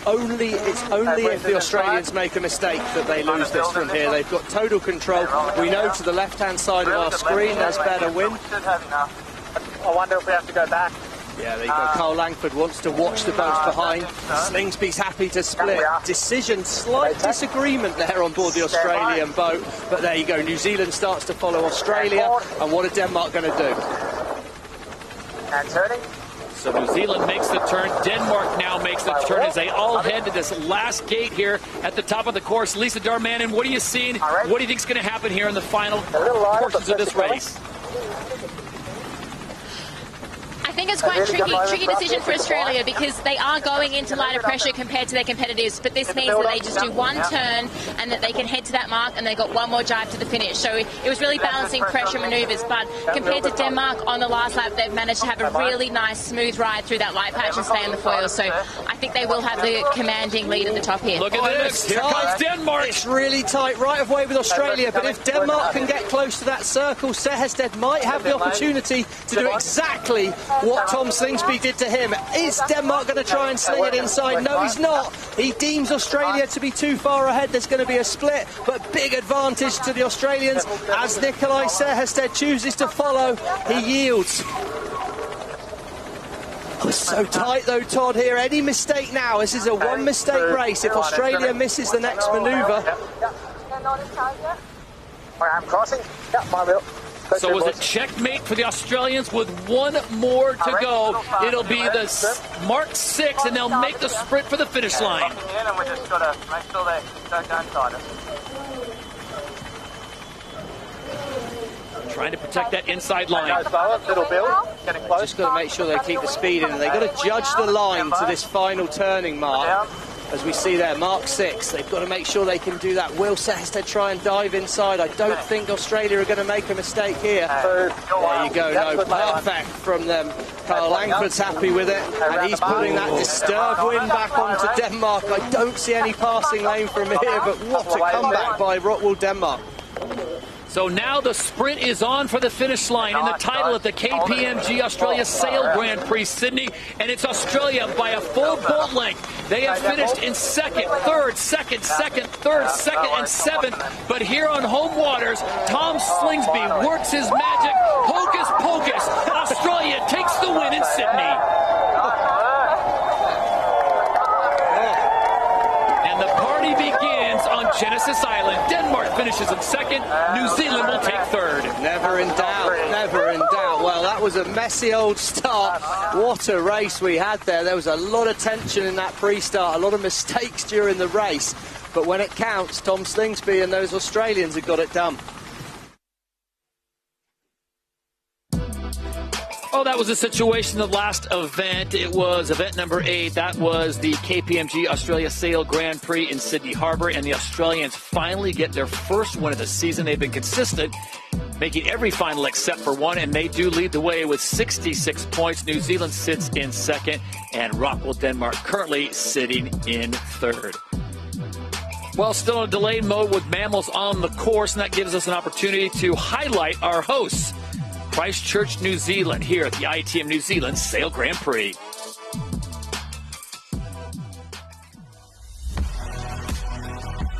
only if the Australians make a mistake that they lose this from here. They've got total control. We know to the left-hand side of our screen there's better wind. I wonder if we have to go back. Yeah, there you go. Carl Langford wants to watch the boats behind. Slingsby's happy to split. Decision, slight disagreement there on board the Australian boat. But there you go. New Zealand starts to follow Australia. And what are Denmark going to do? And turning. So New Zealand makes the turn. Denmark now makes the turn as they all head to this last gate here at the top of the course. Lisa Darmanin, what are you seeing? What do you think is going to happen here in the final portions of this race? I think it's quite tricky decision for Australia because they are going into lighter pressure compared to their competitors, but this means that they just do one turn and that they can head to that mark and they got one more drive to the finish. So it was really balancing pressure manoeuvres, but compared to Denmark on the last lap, they've managed to have a really nice smooth ride through that light patch and stay on the foil. So I think they will have the commanding lead at the top here. Look at this. Here comes Denmark. It's really tight, right of way with Australia, but if Denmark can get close to that circle, Sehested might have the opportunity to do exactly what Tom Slingsby did to him. Is Denmark going to try and sling it inside? No, he's not. He deems Australia to be too far ahead. There's going to be a split, but big advantage to the Australians as Nikolai Sehested chooses to follow. He yields. It's so tight though, Todd, here. Any mistake now, this is a one-mistake race. If Australia misses the next manoeuvre... I'm crossing. Yeah, my wheel. So was it checkmate for the Australians with one more to go? It'll be the Mark 6, and they'll make the sprint for the finish line. And we just got to make sure they don't go inside us. Trying to protect that inside line. Little Bill, getting close. Just got to make sure they keep the speed in, and they've got to judge the line to this final turning mark. As we see there, Mark 6, they've got to make sure they can do that. Will Sehested try and dive inside? I don't think Australia are going to make a mistake here. There you go, no, perfect from them. Carl Langford's happy with it, and he's putting that disturbed wind back onto Denmark. I don't see any passing lane from here, but what a comeback by Rockwool Denmark. So now the sprint is on for the finish line in the title at the KPMG Australia Sail Grand Prix Sydney, and it's Australia by a full boat length. They have finished in second, third, second, third, second, and seventh. But here on home waters, Tom Slingsby works his magic. Hocus pocus, Australia takes the win in Sydney. And the party begins on Genesis Island. Denmark finishes in second. New Zealand will take third. Never in doubt, never in doubt. Well, that was a messy old start. What a race we had there. There was a lot of tension in that pre-start, a lot of mistakes during the race. But when it counts, Tom Slingsby and those Australians have got it done. Oh, that was a situation the last event. It was event number 8. That was the KPMG Australia Sail Grand Prix in Sydney Harbour, and the Australians finally get their first win of the season. They've been consistent, making every final except for one, and they do lead the way with 66 points. New Zealand sits in second, and Rockwool Denmark currently sitting in third. Well, still in delayed mode with mammals on the course, and that gives us an opportunity to highlight our hosts. Christchurch, New Zealand, here at the ITM New Zealand Sail Grand Prix.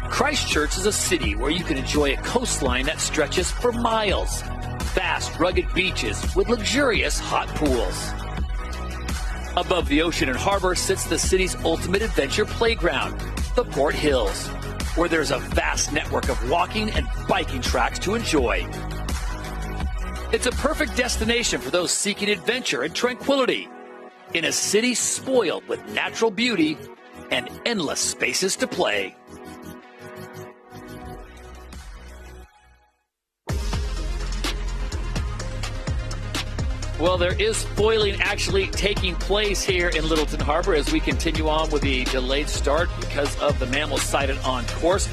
Christchurch is a city where you can enjoy a coastline that stretches for miles. Vast, rugged beaches with luxurious hot pools. Above the ocean and harbor sits the city's ultimate adventure playground, the Port Hills, where there's a vast network of walking and biking tracks to enjoy. It's a perfect destination for those seeking adventure and tranquility in a city spoiled with natural beauty and endless spaces to play. Well, there is foiling actually taking place here in Lyttelton Harbour as we continue on with the delayed start because of the mammals sighted on course.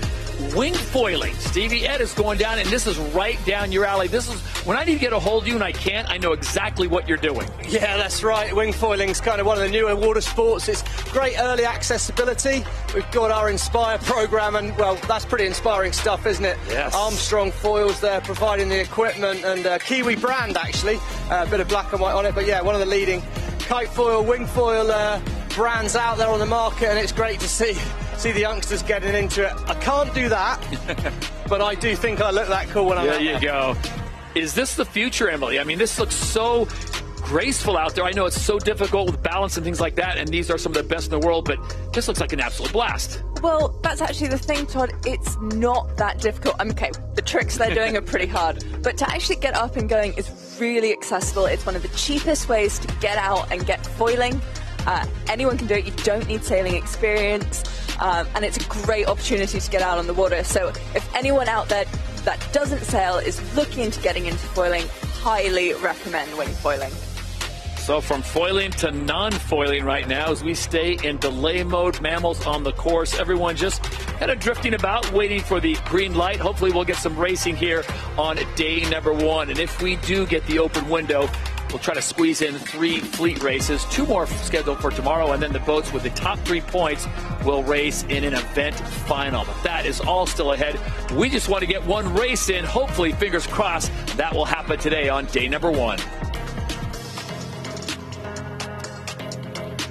wing foiling. Stevie Ed is going down, and this is right down your alley. This is when I need to get a hold of you and I can't, I know exactly what you're doing. Yeah, that's right. Wing foiling is kind of one of the newer water sports. It's great early accessibility. We've got our Inspire program, and, well, that's pretty inspiring stuff, isn't it? Yes. Armstrong Foils there providing the equipment, and Kiwi brand, actually. A bit of black and white on it, but yeah, one of the leading kite foil, wing foil brands out there on the market, and it's great to see the youngsters getting into it. I can't do that, but I do think I look that cool when I'm out there. There you go. Is this the future, Emily? I mean, this looks so graceful out there. I know it's so difficult with balance and things like that, and these are some of the best in the world, but this looks like an absolute blast. Well, that's actually the thing, Todd. It's not that difficult. Okay, the tricks they're doing are pretty hard, but to actually get up and going is really accessible. It's one of the cheapest ways to get out and get foiling. Anyone can do it. You don't need sailing experience, and it's a great opportunity to get out on the water. So if anyone out there that doesn't sail is looking into getting into foiling, highly recommend wing foiling. So from foiling to non-foiling right now as we stay in delay mode, mammals on the course. Everyone just kind of drifting about, waiting for the green light. Hopefully we'll get some racing here on day number 1. And if we do get the open window, we'll try to squeeze in 3 fleet races, 2 more scheduled for tomorrow, and then the boats with the top 3 points will race in an event final. But that is all still ahead. We just want to get 1 race in. Hopefully, fingers crossed, that will happen today on day number 1.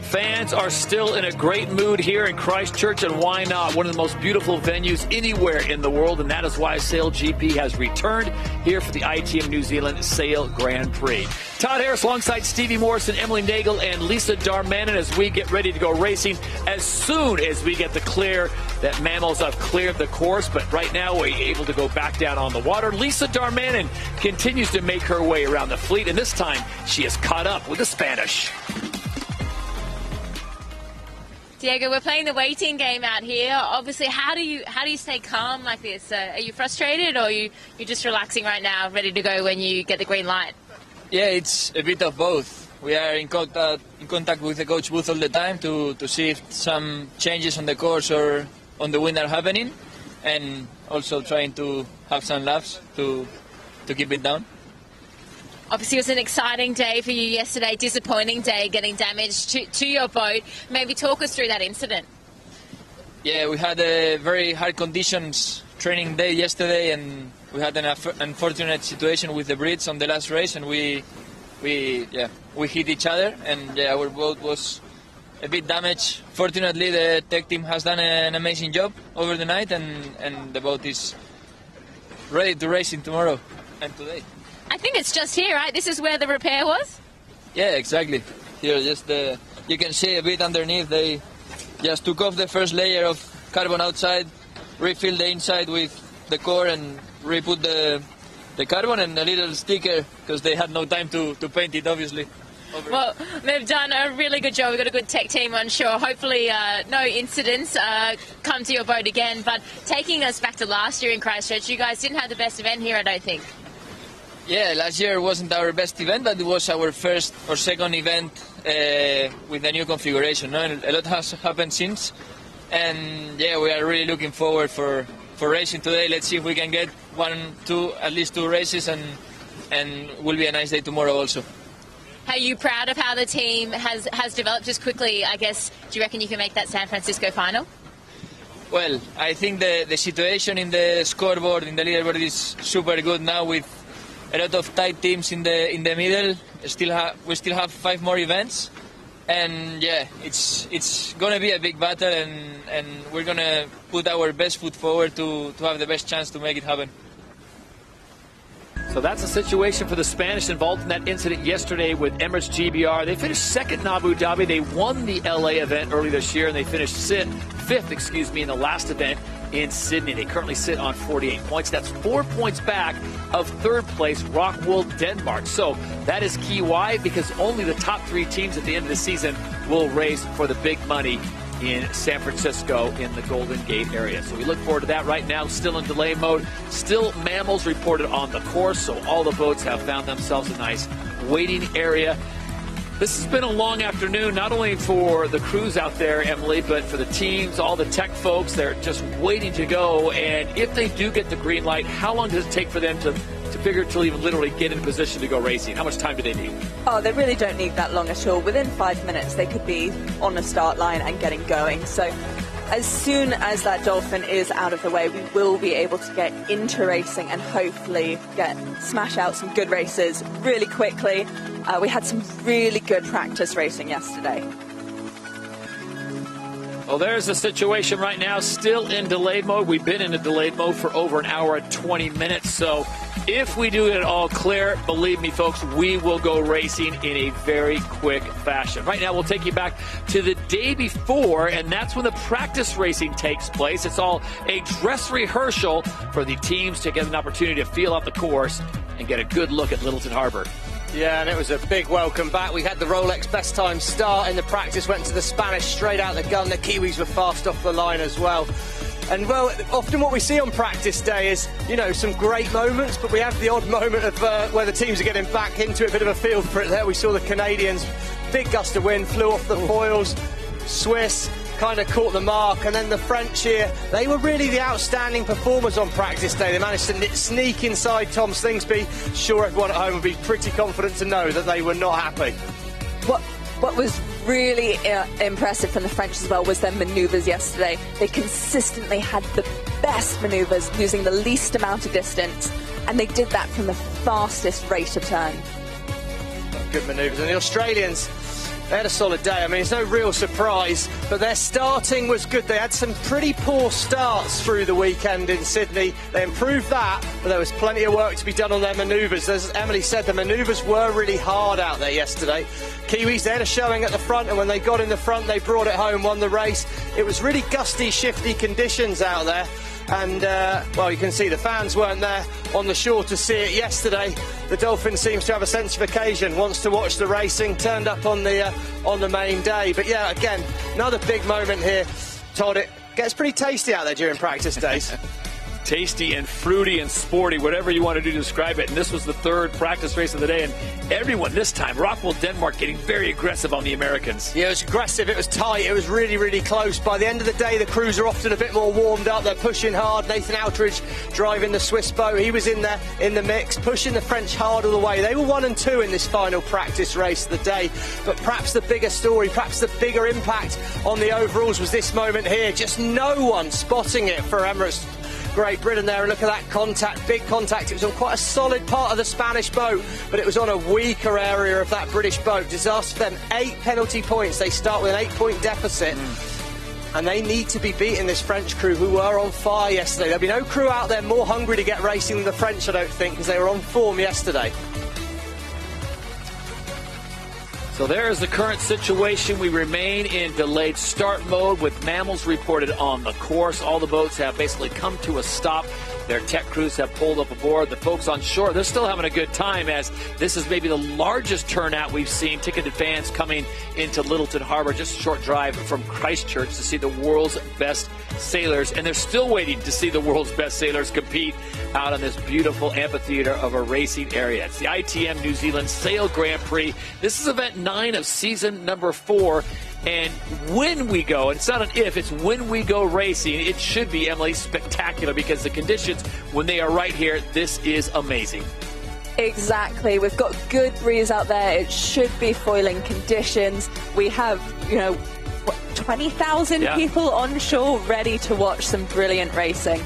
Fans are still in a great mood here in Christchurch, and why not? One of the most beautiful venues anywhere in the world, and that is why SailGP has returned here for the ITM New Zealand Sail Grand Prix. Todd Harris alongside Stevie Morrison, Emily Nagel, and Lisa Darmanin as we get ready to go racing as soon as we get the clear that mammals have cleared the course. But right now we're able to go back down on the water. Lisa Darmanin continues to make her way around the fleet, and this time she is caught up with the Spanish. Diego, we're playing the waiting game out here. Obviously, how do you stay calm like this? Are you frustrated, or are you're just relaxing right now, ready to go when you get the green light? Yeah, it's a bit of both. We are in contact with the coach booth all the time to see if some changes on the course or on the wind are happening, and also trying to have some laughs to keep it down. Obviously, it was an exciting day for you yesterday, disappointing day, getting damaged to your boat. Maybe talk us through that incident. Yeah, we had a very hard conditions training day yesterday, and we had an unfortunate situation with the Brits on the last race, and we hit each other, and our boat was a bit damaged. Fortunately, the tech team has done an amazing job over the night, and the boat is ready to race in tomorrow and today. I think it's just here, right? This is where the repair was? Yeah, exactly. Here, just you can see a bit underneath. They just took off the first layer of carbon outside, refilled the inside with the core, and re-put the carbon and a little sticker, because they had no time to paint it, obviously. Well, they've done a really good job. We've got a good tech team on shore. Hopefully no incidents come to your boat again. But taking us back to last year in Christchurch, you guys didn't have the best event here, I don't think. Yeah, last year wasn't our best event, but it was our first or second event with the new configuration. No? And a lot has happened since, and yeah, we are really looking forward for racing today. Let's see if we can get at least two races, and will be a nice day tomorrow also. Are you proud of how the team has developed? Just quickly, I guess, do you reckon you can make that San Francisco final? Well, I think the situation in the scoreboard, in the leaderboard, is super good now, with a lot of tight teams in the middle. We still have 5 more events, and yeah, it's gonna be a big battle, and we're gonna put our best foot forward to have the best chance to make it happen. So that's the situation for the Spanish involved in that incident yesterday with Emirates GBR. They finished second in Abu Dhabi. They won the LA event early this year, and they finished fifth in the last event in Sydney. They currently sit on 48 points. That's 4 points back of third place, Rockwool, Denmark. So that is key. Why? Because only the top 3 teams at the end of the season will race for the big money in San Francisco in the Golden Gate area. So we look forward to that. Right now, still in delay mode. Still mammals reported on the course, so all the boats have found themselves a nice waiting area. This has been a long afternoon, not only for the crews out there, Emily, but for the teams, all the tech folks. They're just waiting to go. And if they do get the green light, how long does it take for them to figuratively, even literally get in position to go racing? How much time do they need? Oh, they really don't need that long at all. Within 5 minutes, they could be on the start line and getting going. So as soon as that Dolphin is out of the way, we will be able to get into racing and hopefully smash out some good races really quickly. We had some really good practice racing yesterday. Well, there's the situation right now, still in delayed mode. We've been in a delayed mode for over an hour and 20 minutes. So if we do it all clear, believe me, folks, we will go racing in a very quick fashion. Right now, we'll take you back to the day before, and that's when the practice racing takes place. It's all a dress rehearsal for the teams to get an opportunity to feel out the course and get a good look at Lyttelton Harbour. Yeah, and it was a big welcome back. We had the Rolex best time start in the practice, went to the Spanish straight out the gun. The Kiwis were fast off the line as well. And, well, often what we see on practice day is, you know, some great moments, but we have the odd moment of where the teams are getting back into it, a bit of a feel for it there. We saw the Canadians, big gust of wind, flew off the foils. Swiss kind of caught the mark, and then the French here, they were really the outstanding performers on practice day. They managed to sneak inside Tom Slingsby. Sure, everyone at home would be pretty confident to know that they were not happy. What was really impressive from the French as well was their manoeuvres yesterday. They consistently had the best manoeuvres, using the least amount of distance, and they did that from the fastest rate of turn. Good manoeuvres. And the Australians, they had a solid day. I mean, it's no real surprise, but their starting was good. They had some pretty poor starts through the weekend in Sydney. They improved that, but there was plenty of work to be done on their manoeuvres. As Emily said, the manoeuvres were really hard out there yesterday. Kiwis, they had a showing at the front, and when they got in the front, they brought it home, won the race. It was really gusty, shifty conditions out there. And, well, you can see the fans weren't there on the shore to see it yesterday. The Dolphin seems to have a sense of occasion, wants to watch the racing, turned up on the main day. But, yeah, again, another big moment here. Todd, it gets pretty tasty out there during practice days. Tasty and fruity and sporty, whatever you want to do to describe it. And this was the third practice race of the day, and everyone this time, Rockwell, Denmark, getting very aggressive on the Americans. Yeah, it was aggressive, it was tight, it was really, really close. By the end of the day, the crews are often a bit more warmed up, they're pushing hard. Nathan Outridge driving the Swiss boat, he was in there in the mix, pushing the French hard all the way. They were 1 and 2 in this final practice race of the day. But perhaps the bigger story, perhaps the bigger impact on the overalls was this moment here. Just no one spotting it for Emirates Great Britain there, and look at that contact, big contact. It was on quite a solid part of the Spanish boat, but it was on a weaker area of that British boat. Disaster for them, 8 penalty points. They start with an 8-point deficit. And they need to be beating this French crew, who were on fire yesterday. There'll be no crew out there more hungry to get racing than the French, I don't think, because they were on form yesterday. So there is the current situation. We remain in delayed start mode with mammals reported on the course. All the boats have basically come to a stop. Their tech crews have pulled up aboard. The folks on shore, they're still having a good time, as this is maybe the largest turnout we've seen. Ticketed fans coming into Lyttelton Harbour, just a short drive from Christchurch, to see the world's best sailors. And they're still waiting to see the world's best sailors compete out on this beautiful amphitheater of a racing area. It's the ITM New Zealand Sail Grand Prix. This is event 9 of season number 4. And when we go, and it's not an if, it's when we go racing, it should be, Emily, spectacular, because the conditions, when they are right here, this is amazing. Exactly. We've got good breeze out there. It should be foiling conditions. We have, 20,000 people on shore ready to watch some brilliant racing.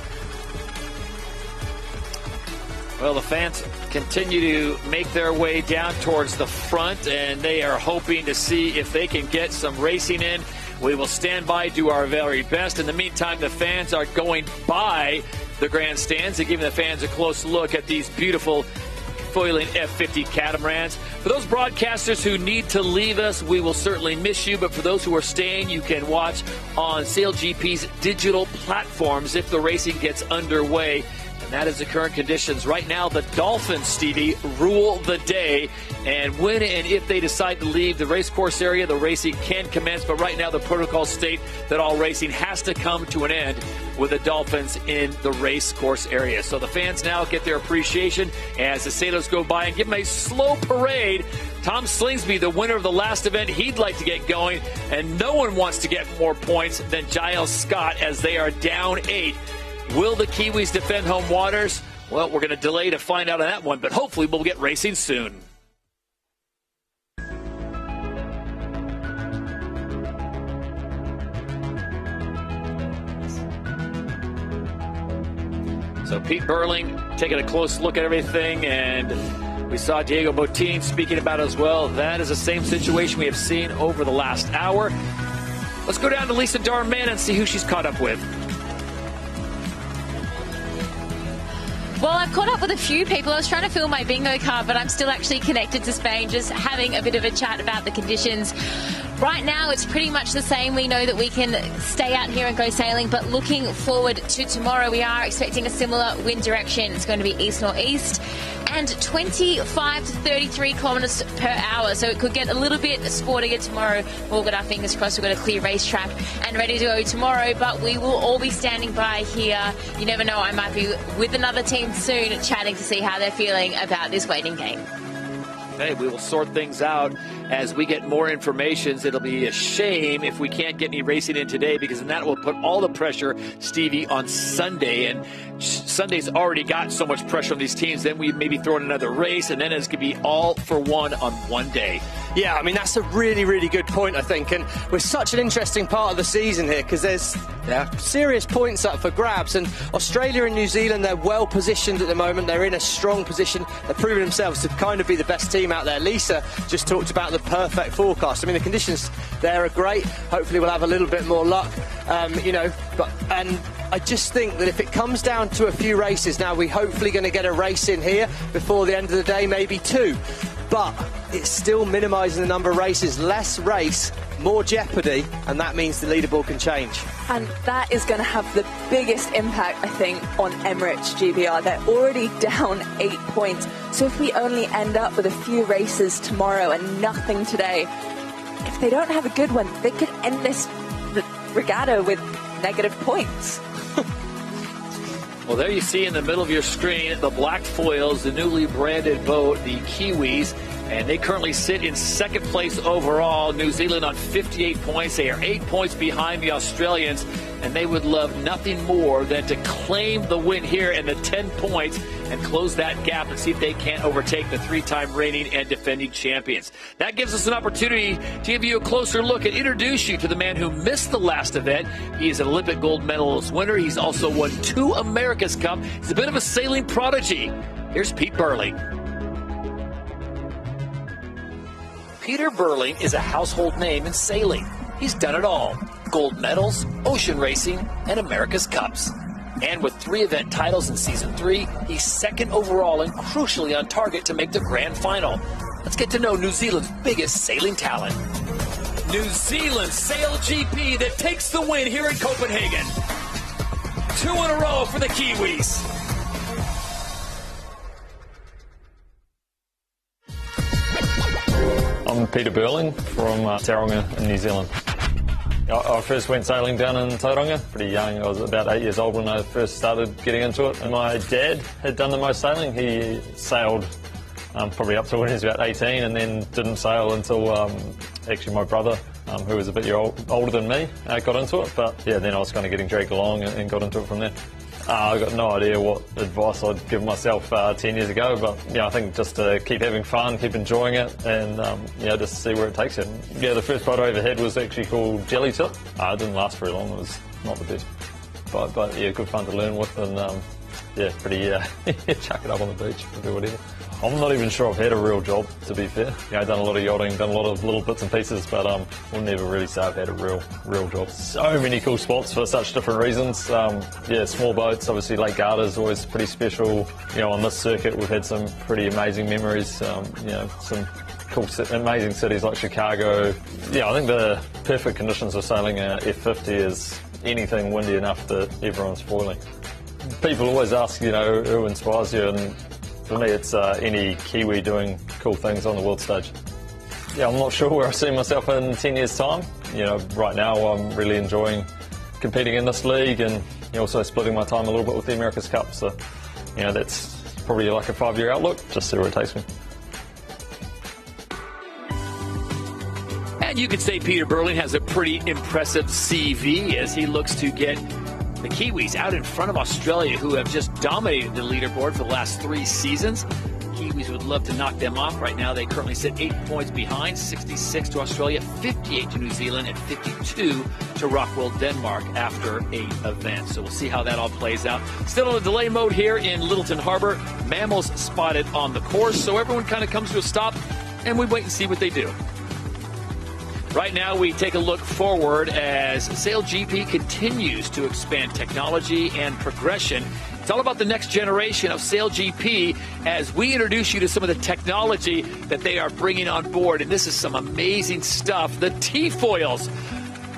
Well, the fans continue to make their way down towards the front, and they are hoping to see if they can get some racing in. We will stand by, do our very best. In the meantime, the fans are going by the grandstands and giving the fans a close look at these beautiful foiling F50 catamarans. For those broadcasters who need to leave us, we will certainly miss you. But for those who are staying, you can watch on SailGP's digital platforms if the racing gets underway. And that is the current conditions. Right now, the Dolphins, Stevie, rule the day. And when and if they decide to leave the race course area, the racing can commence. But right now, the protocols state that all racing has to come to an end with the Dolphins in the race course area. So the fans now get their appreciation as the sailors go by and give them a slow parade. Tom Slingsby, the winner of the last event, he'd like to get going, and no one wants to get more points than Giles Scott as they are down 8. Will the Kiwis defend home waters? Well, we're going to delay to find out on that one, but hopefully we'll get racing soon. So Pete Burling taking a close look at everything, and we saw Diego Botín speaking about it as well. That is the same situation we have seen over the last hour. Let's go down to Lisa Darman and see who she's caught up with. Well, I've caught up with a few people. I was trying to fill my bingo card, but I'm still actually connected to Spain, just having a bit of a chat about the conditions. Right now, it's pretty much the same. We know that we can stay out here and go sailing, but looking forward to tomorrow, we are expecting a similar wind direction. It's going to be east-northeast and 25 to 33 kilometres per hour. So it could get a little bit sportier tomorrow. We'll get our fingers crossed. We've got a clear racetrack and ready to go tomorrow, but we will all be standing by here. You never know, I might be with another team soon chatting to see how they're feeling about this waiting game. Okay, we will sort things out as we get more information. It'll be a shame if we can't get any racing in today, because then that will put all the pressure, Stevie, on Sunday. And Sunday's already got so much pressure on these teams. Then we maybe throw in another race, and then it's going to be all for one on one day. Yeah, I mean, that's a really, really good point, I think. And we're such an interesting part of the season here because there's serious points up for grabs. And Australia and New Zealand, they're well positioned at the moment. They're in a strong position. They're proving themselves to kind of be the best team out there. Lisa just talked about the perfect forecast. I mean, the conditions there are great. Hopefully we'll have a little bit more luck, and I just think that if it comes down to a few races, now we're hopefully going to get a race in here before the end of the day, maybe 2. But it's still minimising the number of races. Less race, more jeopardy, and that means the leaderboard can change. And that is going to have the biggest impact, I think, on Emirates GBR. They're already down 8 points. So if we only end up with a few races tomorrow and nothing today, if they don't have a good one, they could end this regatta with negative points. Well, there you see in the middle of your screen the black foils, the newly branded boat, the Kiwis, and they currently sit in second place overall. New Zealand on 58 points. They are 8 points behind the Australians, and they would love nothing more than to claim the win here in the 10 points and close that gap and see if they can't overtake the 3-time reigning and defending champions. That gives us an opportunity to give you a closer look and introduce you to the man who missed the last event. He is an Olympic gold medalist winner. He's also won 2 America's Cup. He's a bit of a sailing prodigy. Here's Pete Burling. Peter Burling is a household name in sailing. He's done it all. Gold medals, ocean racing, and America's Cups. And with 3 event titles in Season 3, he's second overall and crucially on target to make the grand final. Let's get to know New Zealand's biggest sailing talent. New Zealand SailGP that takes the win here in Copenhagen. 2 in a row for the Kiwis. I'm Peter Burling from Tauranga in New Zealand. I first went sailing down in Tauranga pretty young. I was about 8 years old when I first started getting into it. And my dad had done the most sailing. He sailed probably up to when he was about 18 and then didn't sail until actually my brother, who was a bit older than me, got into it. But yeah, then I was kind of getting dragged along and got into it from there. I got no idea what advice I'd give myself 10 years ago, but yeah, I think just to keep having fun, keep enjoying it, and just see where it takes you. Yeah, the first boat I ever had was actually called Jelly Tip. It didn't last very long. It was not the best, but yeah, good fun to learn with, and pretty chuck it up on the beach and do whatever. I'm not even sure I've had a real job, to be fair. I've done a lot of yachting, done a lot of little bits and pieces, but we'll never really say I've had a real job. So many cool spots for such different reasons. Small boats, obviously Lake Garda's always pretty special. On this circuit we've had some pretty amazing memories. Some cool, amazing cities like Chicago. Yeah, I think the perfect conditions for sailing a F50 is anything windy enough that everyone's foiling. People always ask, who inspires you, and for me, it's any Kiwi doing cool things on the world stage. Yeah, I'm not sure where I see myself in 10 years' time. Right now I'm really enjoying competing in this league and Also splitting my time a little bit with the America's Cup, so that's probably like a 5-year outlook. Just see where it takes me. And you could say Peter Burling has a pretty impressive CV as he looks to get the Kiwis out in front of Australia, who have just dominated the leaderboard for the last 3 seasons. Kiwis would love to knock them off. Right now they currently sit 8 points behind, 66 to Australia, 58 to New Zealand, and 52 to Rockwell, Denmark after 8 events. So we'll see how that all plays out. Still in a delay mode here in Lyttelton Harbour. Mammals spotted on the course, so everyone kind of comes to a stop and we wait and see what they do. Right now, we take a look forward as SailGP continues to expand technology and progression. It's all about the next generation of SailGP as we introduce you to some of the technology that they are bringing on board. And this is some amazing stuff, the T-foils.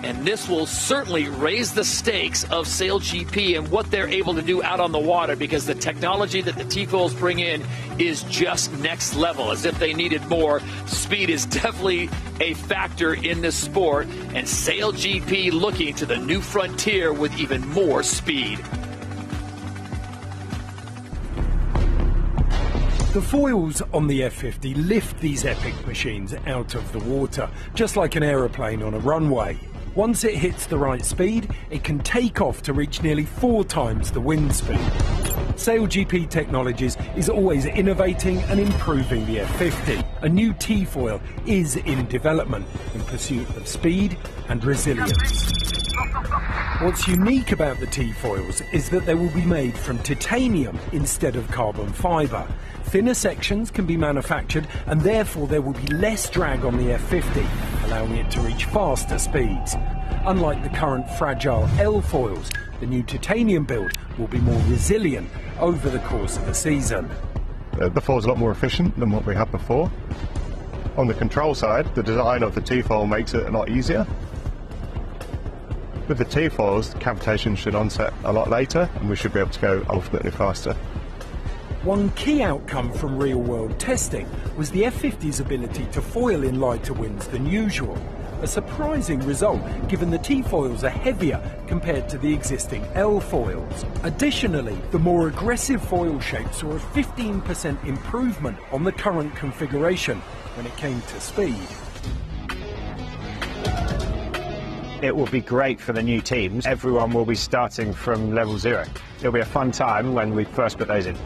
And this will certainly raise the stakes of SailGP and what they're able to do out on the water, because the technology that the T-foils bring in is just next level. As if they needed more, speed is definitely a factor in this sport, and SailGP looking to the new frontier with even more speed. The foils on the F50 lift these epic machines out of the water, just like an aeroplane on a runway. Once it hits the right speed, it can take off to reach nearly 4 times the wind speed. SailGP Technologies is always innovating and improving the F50. A new T-foil is in development in pursuit of speed and resilience. What's unique about the T-foils is that they will be made from titanium instead of carbon fibre. Thinner sections can be manufactured, and therefore there will be less drag on the F50, allowing it to reach faster speeds. Unlike the current fragile L-foils, the new titanium build will be more resilient over the course of the season. The foil is a lot more efficient than what we had before. On the control side, the design of the T-foil makes it a lot easier. With the T-foils, cavitation should onset a lot later, and we should be able to go ultimately faster. One key outcome from real-world testing was the F50's ability to foil in lighter winds than usual. A surprising result, given the T-foils are heavier compared to the existing L-foils. Additionally, the more aggressive foil shape saw a 15% improvement on the current configuration when it came to speed. It will be great for the new teams. Everyone will be starting from level 0. It'll be a fun time when we first put those in.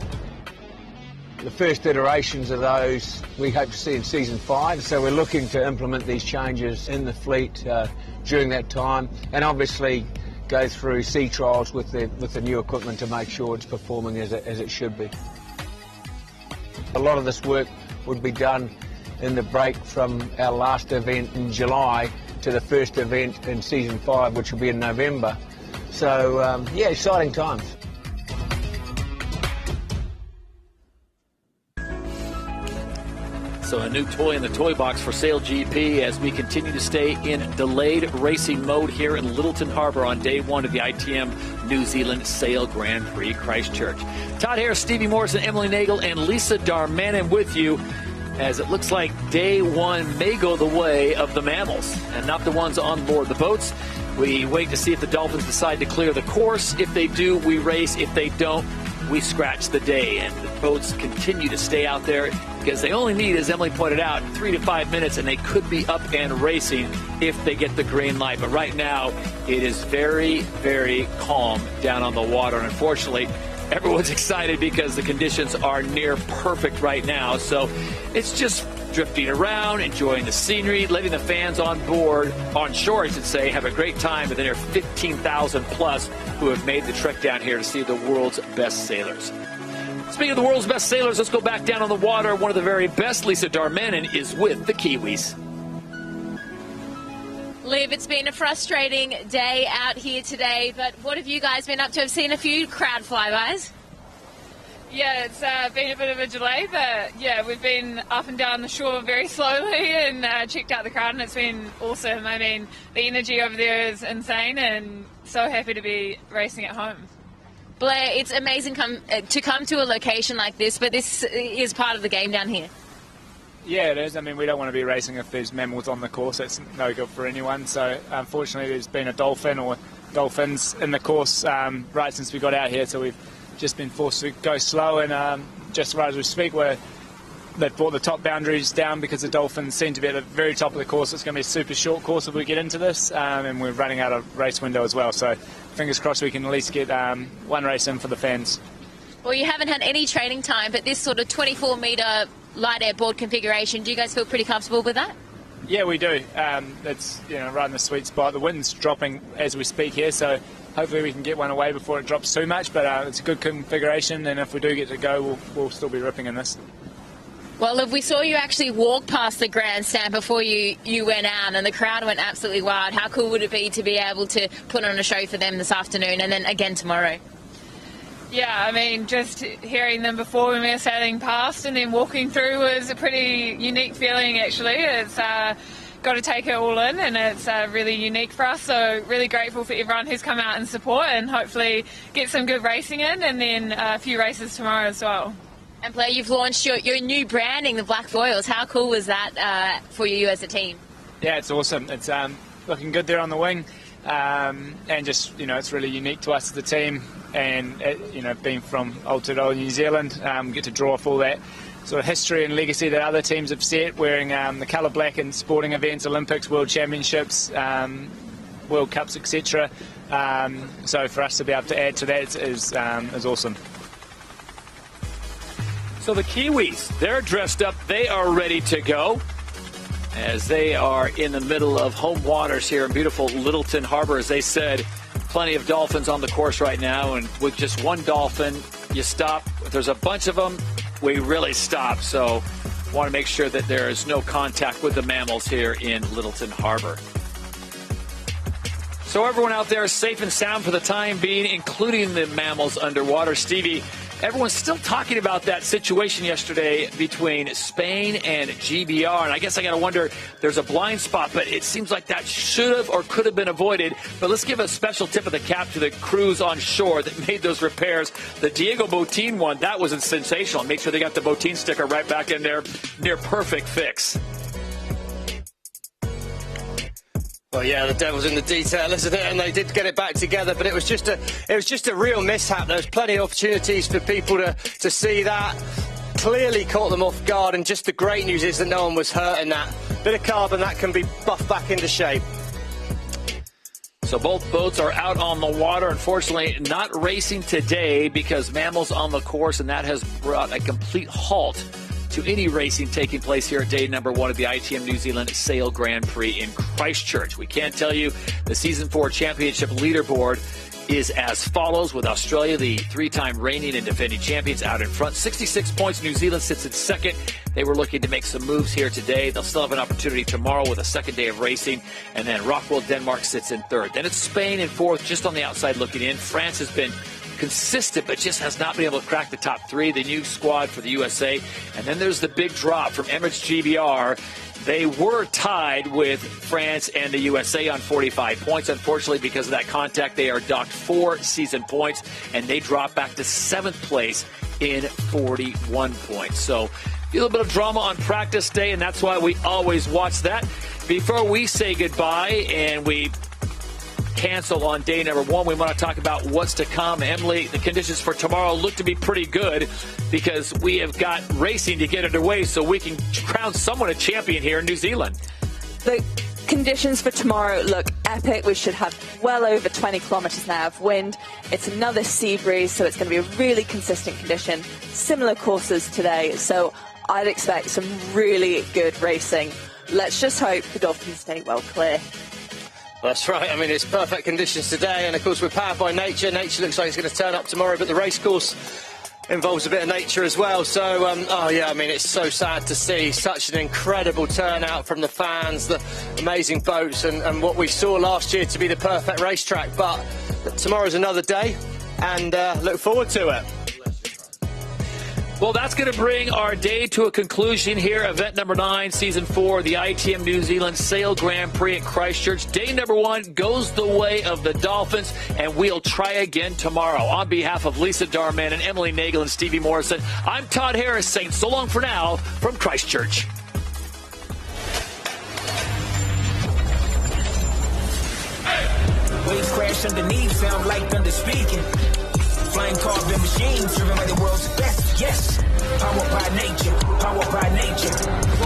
The first iterations of those we hope to see in season 5, so we're looking to implement these changes in the fleet during that time, and obviously go through sea trials with the new equipment to make sure it's performing as it should be. A lot of this work would be done in the break from our last event in July to the first event in season 5, which will be in November. So yeah, exciting times. So a new toy in the toy box for SailGP as we continue to stay in delayed racing mode here in Lyttelton Harbour on day 1 of the ITM New Zealand Sail Grand Prix Christchurch. Todd Harris, Stevie Morrison, Emily Nagel, and Lisa Darmanin with you as it looks like day 1 may go the way of the mammals and not the ones on board the boats. We wait to see if the Dolphins decide to clear the course. If they do, we race. If they don't, we scratch the day, and the boats continue to stay out there because they only need, as Emily pointed out, 3 to 5 minutes, and they could be up and racing if they get the green light. But right now, it is very, very calm down on the water, and unfortunately, everyone's excited because the conditions are near perfect right now. So it's just drifting around, enjoying the scenery, letting the fans on board, on shore, I should say, have a great time. And then there are 15,000 plus who have made the trek down here to see the world's best sailors. Speaking of the world's best sailors, let's go back down on the water. One of the very best, Lisa Darmanin, is with the Kiwis. Liv, it's been a frustrating day out here today, but what have you guys been up to? I've seen a few crowd flybys. Yeah, it's been a bit of a delay, but yeah, we've been up and down the shore very slowly and checked out the crowd, and it's been awesome. I mean, the energy over there is insane, and so happy to be racing at home. Blair, it's amazing to come to a location like this, but this is part of the game down here. Yeah, it is. I mean, we don't want to be racing if there's mammals on the course. It's no good for anyone. So, unfortunately, there's been a dolphin or Dolphins in the course right since we got out here, so we've just been forced to go slow, and just right as we speak, they've brought the top boundaries down because the Dolphins seem to be at the very top of the course. It's going to be a super short course if we get into this, and we're running out of race window as well, so fingers crossed we can at least get one race in for the fans. Well, you haven't had any training time, but this sort of 24-metre light air board configuration, do you guys feel pretty comfortable with that? Yeah, we do. It's right in the sweet spot. The wind's dropping as we speak here, so hopefully we can get one away before it drops too much, but it's a good configuration, and if we do get to go, we'll still be ripping in this. Well, we saw you actually walk past the grandstand before you went out, and the crowd went absolutely wild. How cool would it be to be able to put on a show for them this afternoon and then again tomorrow? Yeah, I mean, just hearing them before when we were sailing past and then walking through was a pretty unique feeling, actually. It's got to take it all in, and it's really unique for us, so really grateful for everyone who's come out and support, and hopefully get some good racing in, and then a few races tomorrow as well. And Blair, you've launched your new branding, the Black Foils. How cool was that for you as a team? Yeah, it's awesome. It's looking good there on the wing, and just, it's really unique to us as a team. And being from Aotearoa, New Zealand, get to draw off all that sort of history and legacy that other teams have set, wearing the colour black in sporting events, Olympics, World Championships, World Cups, etc. So for us to be able to add to that is awesome. So the Kiwis, they're dressed up, they are ready to go, as they are in the middle of home waters here in beautiful Lyttelton Harbour. As they said, plenty of dolphins on the course right now, and with just one dolphin, you stop. If there's a bunch of them, we really stop. So want to make sure that there is no contact with the mammals here in Lyttelton Harbour. So everyone out there is safe and sound for the time being, including the mammals underwater. Stevie, everyone's still talking about that situation yesterday between Spain and GBR, and I guess I got to wonder, there's a blind spot, but it seems like that should have or could have been avoided. But let's give a special tip of the cap to the crews on shore that made those repairs. The Diego Botín one, that was sensational. Make sure they got the Botín sticker right back in there, near perfect fix. Well, yeah, the devil's in the detail, isn't it? And they did get it back together, but it was just a real mishap. There was plenty of opportunities for people to see that. Clearly caught them off guard, and just the great news is that no one was hurt in that. Bit of carbon that can be buffed back into shape. So both boats are out on the water. Unfortunately, not racing today because mammals on the course, and that has brought a complete halt to any racing taking place here at day number 1 of the ITM New Zealand Sail Grand Prix in Christchurch. We can't tell you the Season 4 Championship leaderboard is as follows, with Australia, the 3-time reigning and defending champions, out in front. 66 points. New Zealand sits in second. They were looking to make some moves here today. They'll still have an opportunity tomorrow with a second day of racing. And then Rockwell, Denmark sits in third. Then it's Spain in fourth, just on the outside looking in. France has been consistent, but just has not been able to crack the top 3, the new squad for the USA. And then there's the big drop from Emirates GBR. They were tied with France and the USA on 45 points. Unfortunately, because of that contact, they are docked 4 season points, and they drop back to 7th place in 41 points. So a little bit of drama on practice day, and that's why we always watch that. Before we say goodbye and we cancel on day number 1, we want to talk about what's to come. Emily, the conditions for tomorrow look to be pretty good because we have got racing to get underway so we can crown someone a champion here in New Zealand. The conditions for tomorrow look epic. We should have well over 20 kilometres now of wind. It's another sea breeze, so it's going to be a really consistent condition. Similar courses today, so I'd expect some really good racing. Let's just hope the Dolphins stay well clear. That's right. I mean, it's perfect conditions today, and of course we're powered by nature. Nature looks like it's going to turn up tomorrow, but the race course involves a bit of nature as well. So, oh yeah, I mean, it's so sad to see such an incredible turnout from the fans, the amazing boats, and what we saw last year to be the perfect racetrack. But tomorrow's another day, and look forward to it. Well, that's going to bring our day to a conclusion here. Event number 9, Season 4, the ITM New Zealand Sail Grand Prix in Christchurch. Day number 1 goes the way of the Dolphins, and we'll try again tomorrow. On behalf of Lisa Darman and Emily Nagel and Stevie Morrison, I'm Todd Harris saying so long for now from Christchurch. Hey! Waves crash underneath, sound like thunder speaking. Flying carbon machines driven by the world's best. Yes, powered by nature, powered by nature.